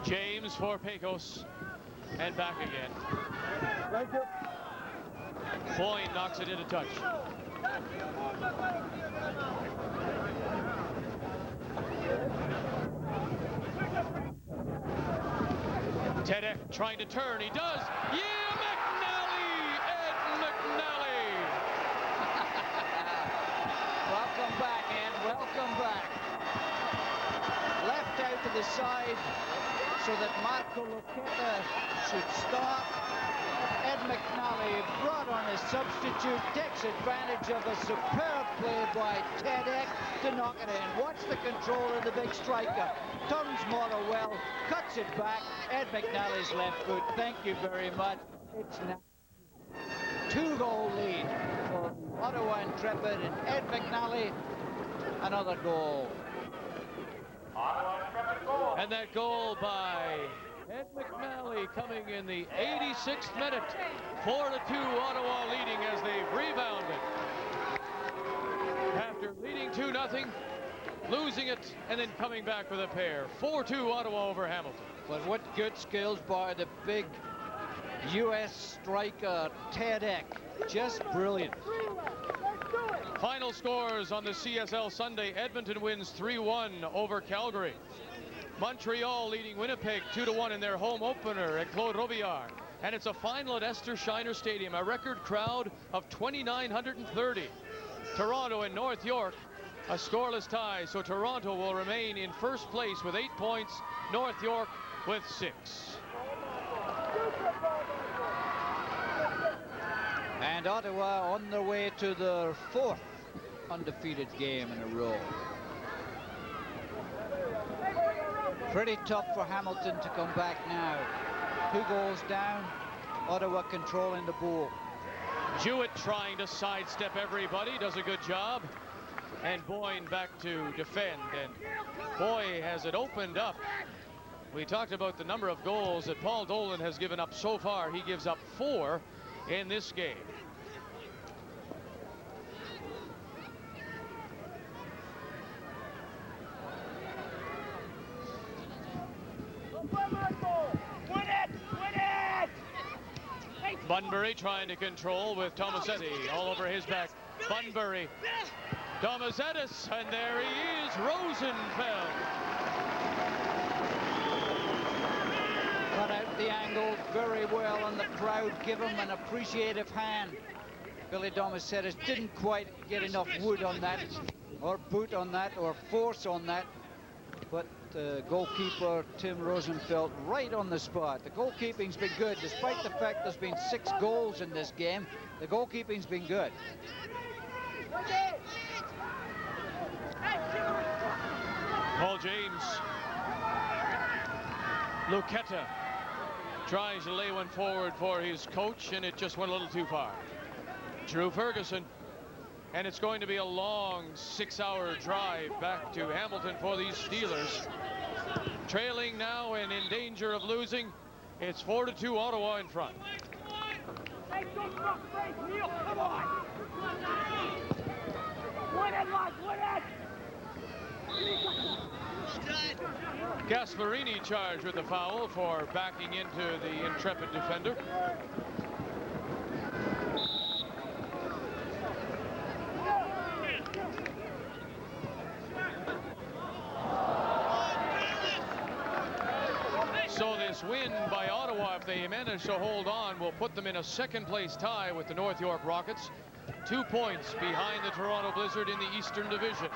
James for Pecos, and back again. Foyne knocks it into touch. Ted Eck trying to turn. He does. Yeah, McNally! Ed McNally! Welcome back, Ed. Welcome back. Left out to the side so that Marco Luqueta should start. Ed McNally, brought on as substitute, takes advantage of a superb play by Ted Eck to knock it in. Watch the control of the big striker. Turns Morrow well, cuts it back. Ed McNally's left foot. Thank you very much. It's now 2-goal lead for Ottawa Intrepid, and Ed McNally, another goal. And that goal by Ed McNally coming in the 86th minute. 4-2 Ottawa leading as they've rebounded. After leading 2-0, losing it, and then coming back with a pair. 4-2 Ottawa over Hamilton. But what good skills by the big U.S. striker, Ted Eck. Just brilliant. Final scores on the CSL Sunday. Edmonton wins 3-1 over Calgary. Montreal leading Winnipeg 2-1 in their home opener at Claude Robillard. And it's a final at Esther Shiner Stadium, a record crowd of 2,930. Toronto and North York, a scoreless tie, so Toronto will remain in first place with 8 points, North York with 6. And Ottawa on their way to their 4th undefeated game in a row. Pretty tough for Hamilton to come back now. 2 goals down, Ottawa controlling the ball. Jewett trying to sidestep everybody, does a good job. And Boyne back to defend, and boy, has it opened up. We talked about the number of goals that Paul Dolan has given up so far. He gives up 4 in this game. Bunbury trying to control with Tomasetti all over his back. Bunbury, Tomasettis, and there he is, Rosenfeld. Cut out the angle very well, and the crowd give him an appreciative hand. Billy Tomasettis didn't quite get enough wood on that, or boot on that, or force on that. But goalkeeper Tim Rosenfeld right on the spot. The goalkeeping's been good, despite the fact there's been 6 goals in this game. The goalkeeping's been good. Paul James. Lucetta tries to lay one forward for his coach, and it just went a little too far. Drew Ferguson. And it's going to be a long 6-hour drive back to Hamilton for these Steelers. Trailing now and in danger of losing. It's 4-2 Ottawa in front. Gasparini charged with the foul for backing into the Intrepid defender. So this win by Ottawa, if they manage to hold on, will put them in a second-place tie with the North York Rockets, 2 points behind the Toronto Blizzard in the Eastern Division.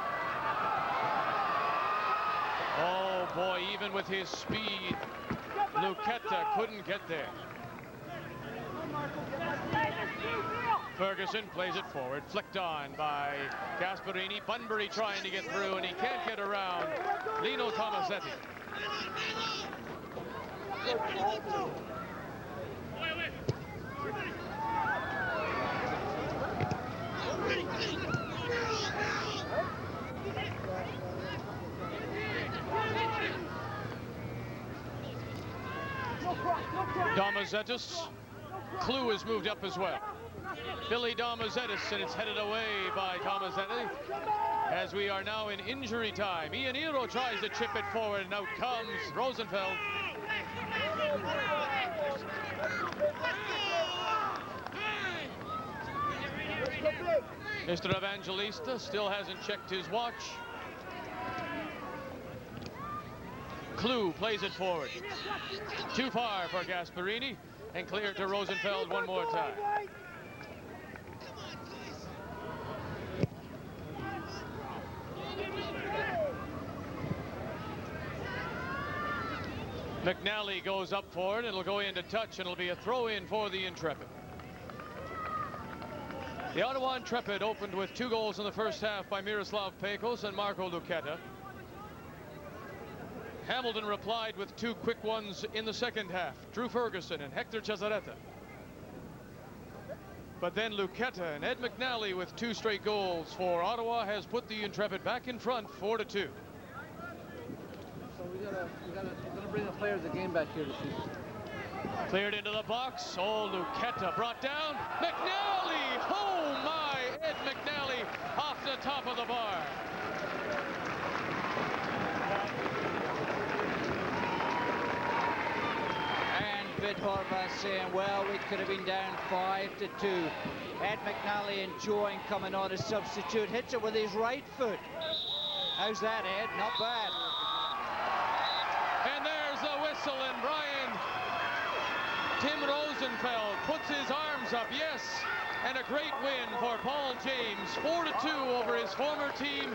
Oh boy, even with his speed, Lucetta couldn't get there. Ferguson plays it forward, flicked on by Gasparini. Bunbury trying to get through, and he can't get around Lino Tomasetti. Damazetis. Clue has moved up as well. Billy Damazetis, and it's headed away by Tomasetti as we are now in injury time. Ian Iro tries to chip it forward, and out comes Rosenfeld. Mr. Evangelista still hasn't checked his watch. Clue plays it forward. Too far for Gasparini, and cleared to Rosenfeld one more time. McNally goes up for it. It'll go into touch, and it'll be a throw-in for the Intrepid. The Ottawa Intrepid opened with 2 goals in the first half by Miroslav Pecos and Marco Lucetta. Hamilton replied with 2 quick ones in the second half. Drew Ferguson and Hector Cesaretta. But then Lucetta and Ed McNally with 2 straight goals for Ottawa has put the Intrepid back in front 4-2. So we're gonna bring the players of the game back here to see. Cleared into the box. Oh, Lucetta brought down. McNally! Oh my! Ed McNally off the top of the bar. And Vid Horvath saying, well, we could have been down 5-2. Ed McNally enjoying coming on as substitute. Hits it with his right foot. How's that, Ed? Not bad. And there's the whistle, and Brian Tim Rosenfeld puts his arms up, yes, and a great win for Paul James, 4-2 over his former team,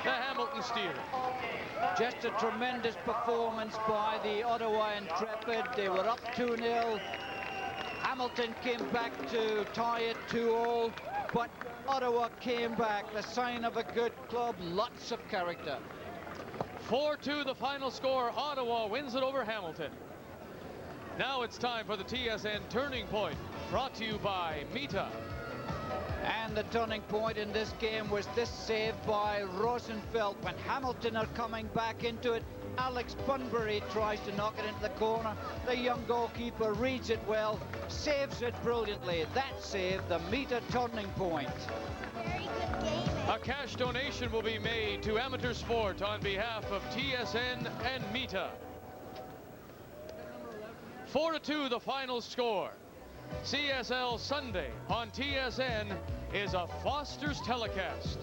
the Hamilton Steelers. Just a tremendous performance by the Ottawa Intrepid. They were up 2-0. Hamilton came back to tie it 2-2, but Ottawa came back, the sign of a good club, lots of character. 4-2 the final score. Ottawa wins it over Hamilton. Now it's time for the TSN Turning Point. brought to you by Mita. And the turning point in this game was this save by Rosenfeld. When Hamilton are coming back into it, Alex Bunbury tries to knock it into the corner. The young goalkeeper reads it well, saves it brilliantly. That save, the Mita turning point. A cash donation will be made to amateur sport on behalf of TSN and Mita. 4-2 the final score. CSL Sunday on TSN is a Foster's telecast.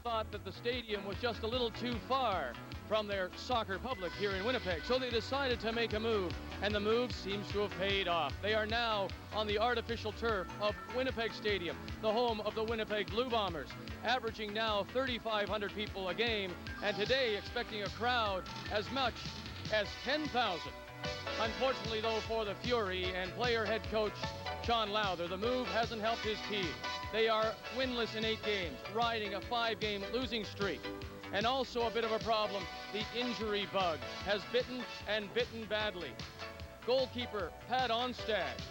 Thought that the stadium was just a little too far from their soccer public here in Winnipeg, so they decided to make a move, and the move seems to have paid off. They are now on the artificial turf of Winnipeg Stadium, the home of the Winnipeg Blue Bombers, averaging now 3,500 people a game, and today expecting a crowd as much as 10,000. Unfortunately, though, for the Fury and player head coach Sean Lowther, the move hasn't helped his team. They are winless in 8 games, riding a 5-game losing streak. And also a bit of a problem, the injury bug has bitten and bitten badly. Goalkeeper Pat Onstad,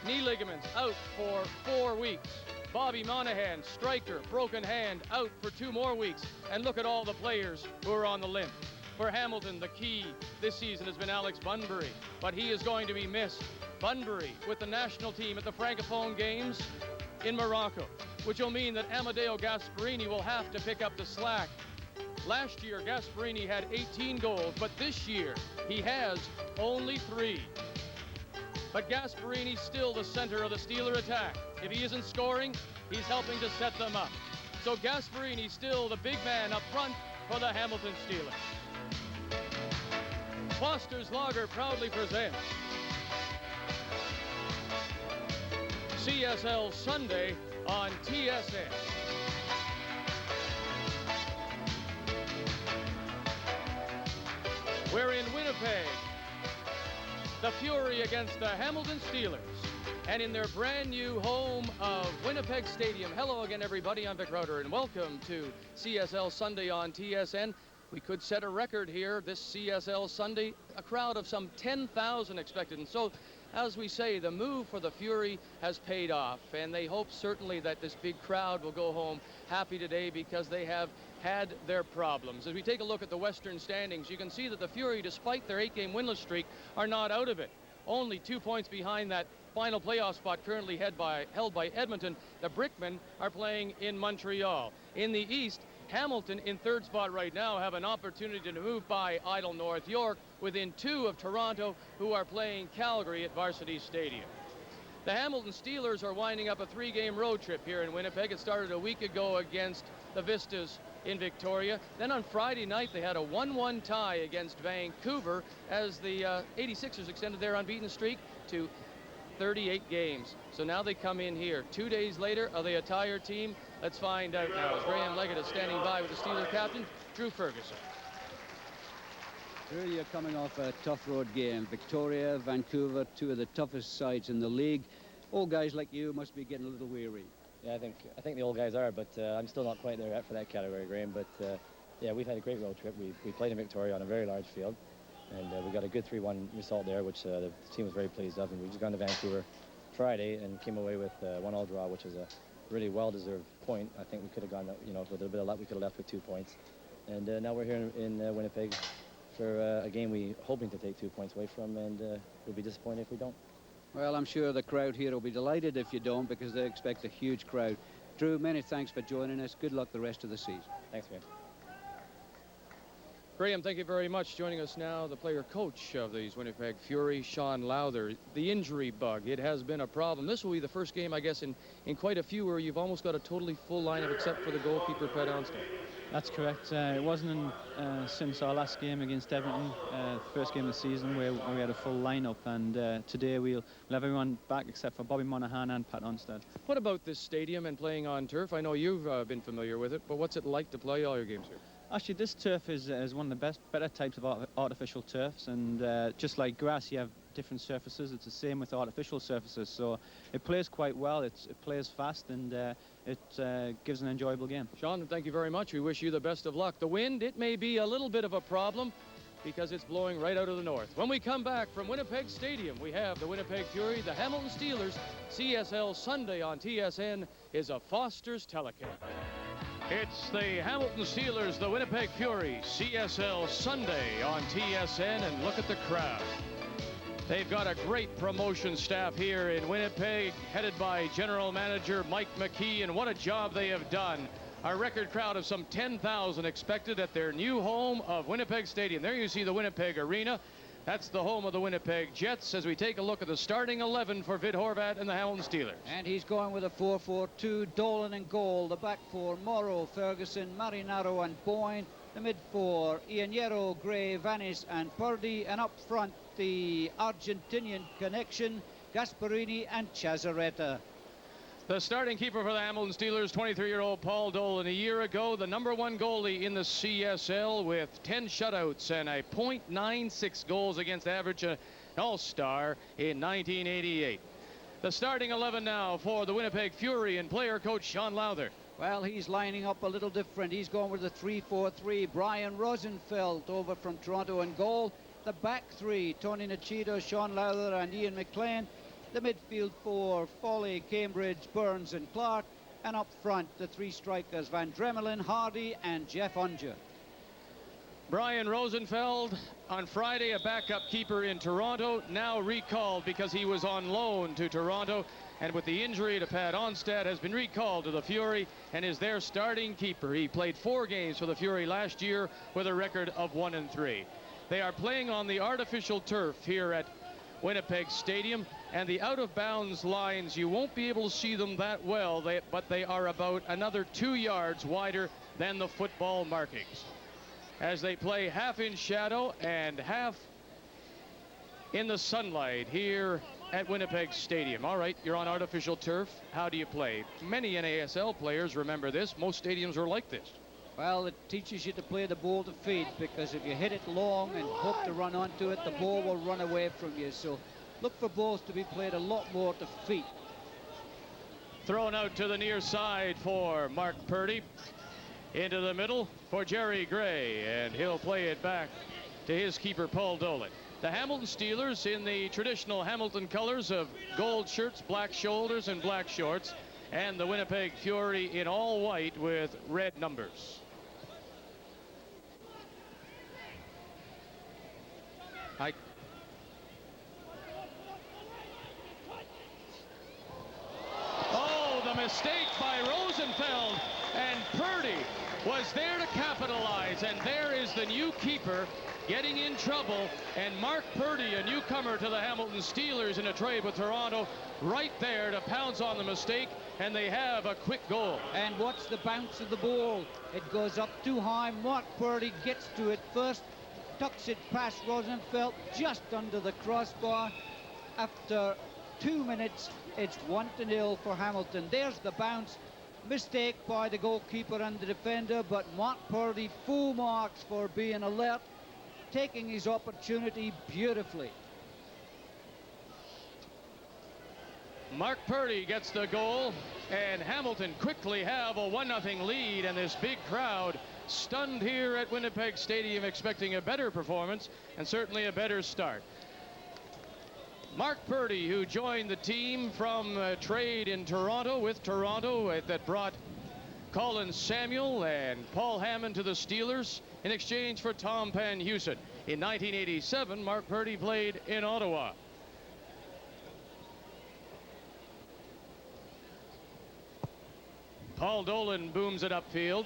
knee ligaments out for 4 weeks. Bobby Monahan, striker, broken hand, out for 2 more weeks. And look at all the players who are on the limp. For Hamilton, the key this season has been Alex Bunbury, but he is going to be missed. Bunbury with the national team at the Francophone Games in Morocco, which will mean that Amadeo Gasparini will have to pick up the slack. Last year, Gasparini had 18 goals, but this year he has only 3. But Gasparini's still the center of the Steeler attack. If he isn't scoring, he's helping to set them up. So Gasparini's still the big man up front for the Hamilton Steelers. Foster's Lager proudly presents CSL Sunday on TSN. We're in Winnipeg. The Fury against the Hamilton Steelers. And in their brand new home of Winnipeg Stadium. Hello again, everybody. I'm Vic Rauter, and welcome to CSL Sunday on TSN. We could set a record here this CSL Sunday, a crowd of some 10,000 expected. And so, as we say, the move for the Fury has paid off, and they hope certainly that this big crowd will go home happy today because they have had their problems. As we take a look at the Western standings, you can see that the Fury, despite their 8-game winless streak, are not out of it. Only 2 points behind that final playoff spot currently held by Edmonton. The Brickmen are playing in Montreal. In the East, Hamilton in 3rd spot right now have an opportunity to move by Idle North York within 2 of Toronto, who are playing Calgary at Varsity Stadium. The Hamilton Steelers are winding up a 3-game road trip here in Winnipeg. It started a week ago against the Vistas in Victoria. Then on Friday night, they had a 1-1 tie against Vancouver as the 86ers extended their unbeaten streak to 38 games. So now they come in here. 2 days later, are they a tired team? Let's find out now as Graham Leggett is standing by with the Steeler captain, Drew Ferguson. Drew, you're coming off a tough road game. Victoria, Vancouver, 2 of the toughest sides in the league. Old guys like you must be getting a little weary. Yeah, I think the old guys are, but I'm still not quite there yet for that category, Graham. But yeah, we've had a great road trip. We played in Victoria on a very large field, and we got a good 3-1 result there, which the team was very pleased of. And we just gone to Vancouver Friday and came away with 1-1 draw, which is a really well-deserved point. I think we could have gone, with a little bit of luck, we could have left with 2 points. And now we're here in Winnipeg for a game we hoping to take 2 points away from, and we'll be disappointed if we don't. Well, I'm sure the crowd here will be delighted if you don't, because they expect a huge crowd. Drew, many thanks for joining us. Good luck the rest of the season. Thanks, man. Graham, thank you very much. Joining us now, the player-coach of these Winnipeg Fury, Sean Lowther. The injury bug, it has been a problem. This will be the first game, I guess, in quite a few where you've almost got a totally full lineup except for the goalkeeper, Pat Onstad. That's correct. It wasn't since our last game against Everton, first game of the season, where we had a full lineup, and today we'll have everyone back except for Bobby Monaghan and Pat Onstad. What about this stadium and playing on turf? I know you've been familiar with it, but what's it like to play all your games here? Actually, this turf is one of the better types of artificial turfs, and just like grass, you have different surfaces. It's the same with artificial surfaces, so it plays quite well. It plays fast, and it gives an enjoyable game. Sean, thank you very much. We wish you the best of luck. The wind, it may be a little bit of a problem because it's blowing right out of the north. When we come back from Winnipeg Stadium, we have the Winnipeg Fury, the Hamilton Steelers. CSL Sunday on TSN is a Foster's telecast. It's the Hamilton Steelers, the Winnipeg Fury, CSL Sunday on TSN, and look at the crowd. They've got a great promotion staff here in Winnipeg, headed by General Manager Mike McKee, and what a job they have done. A record crowd of some 10,000 expected at their new home of Winnipeg Stadium. There you see the Winnipeg Arena. That's the home of the Winnipeg Jets as we take a look at the starting 11 for Vid Horvat and the Hamilton Steelers. And he's going with a 4-4-2, Dolan in goal. The back four, Morrow, Ferguson, Marinaro and Boyne. The mid four, Ianiero, Gray, Vanis and Purdy. And up front, the Argentinian connection, Gasparini and Chazaretta. The starting keeper for the Hamilton Steelers, 23-year-old Paul Dolan. A year ago, the #1 goalie in the CSL with 10 shutouts and a .96 goals against average, an all-star in 1988. The starting 11 now for the Winnipeg Fury and player coach Sean Lowther. Well, he's lining up a little different. He's going with a 3-4-3. Brian Rosenfeld over from Toronto in goal. The back three, Tony Nachito, Sean Lowther and Ian McLean. The midfield four, Foley, Cambridge, Burns and Clark. And up front, the three strikers, Van Dremelen, Hardy and Jeff Unger. Brian Rosenfeld, on Friday, a backup keeper in Toronto, now recalled because he was on loan to Toronto, and with the injury to Pat Onstad, has been recalled to the Fury and is their starting keeper. He played 4 games for the Fury last year with a record of 1-3. They are playing on the artificial turf here at Winnipeg Stadium, and the out-of-bounds lines, you won't be able to see them that well, but they are about another 2 yards wider than the football markings, as they play half in shadow and half in the sunlight here at Winnipeg Stadium. All right, you're on artificial turf. How do you play? Many NASL players remember this. Most stadiums are like this. Well, it teaches you to play the ball to feet, because if you hit it long and hope to run onto it, the ball will run away from you. So look for balls to be played a lot more to feet. Thrown out to the near side for Mark Purdy. Into the middle for Jerry Gray, and he'll play it back to his keeper, Paul Dolan. The Hamilton Steelers in the traditional Hamilton colors of gold shirts, black shoulders, and black shorts, and the Winnipeg Fury in all white with red numbers. Oh, the mistake by Rosenfeld, and Purdy was there to capitalize, and there is the new keeper getting in trouble, and Mark Purdy, a newcomer to the Hamilton Steelers in a trade with Toronto, right there to pounce on the mistake, and they have a quick goal. And watch the bounce of the ball. It goes up too high. Mark Purdy gets to it first, tucks it past Rosenfeld just under the crossbar. After 2 minutes, it's 1-0 for Hamilton. There's the bounce. Mistake by the goalkeeper and the defender, but Mark Purdy, full marks for being alert, taking his opportunity beautifully. Mark Purdy gets the goal, and Hamilton quickly have a 1-0 lead, and this big crowd stunned here at Winnipeg Stadium, expecting a better performance and certainly a better start. Mark Purdy, who joined the team from trade in Toronto with Toronto, that brought Colin Samuel and Paul Hammond to the Steelers in exchange for Tom Pan-Hewson. In 1987, Mark Purdy played in Ottawa. Paul Dolan booms it upfield.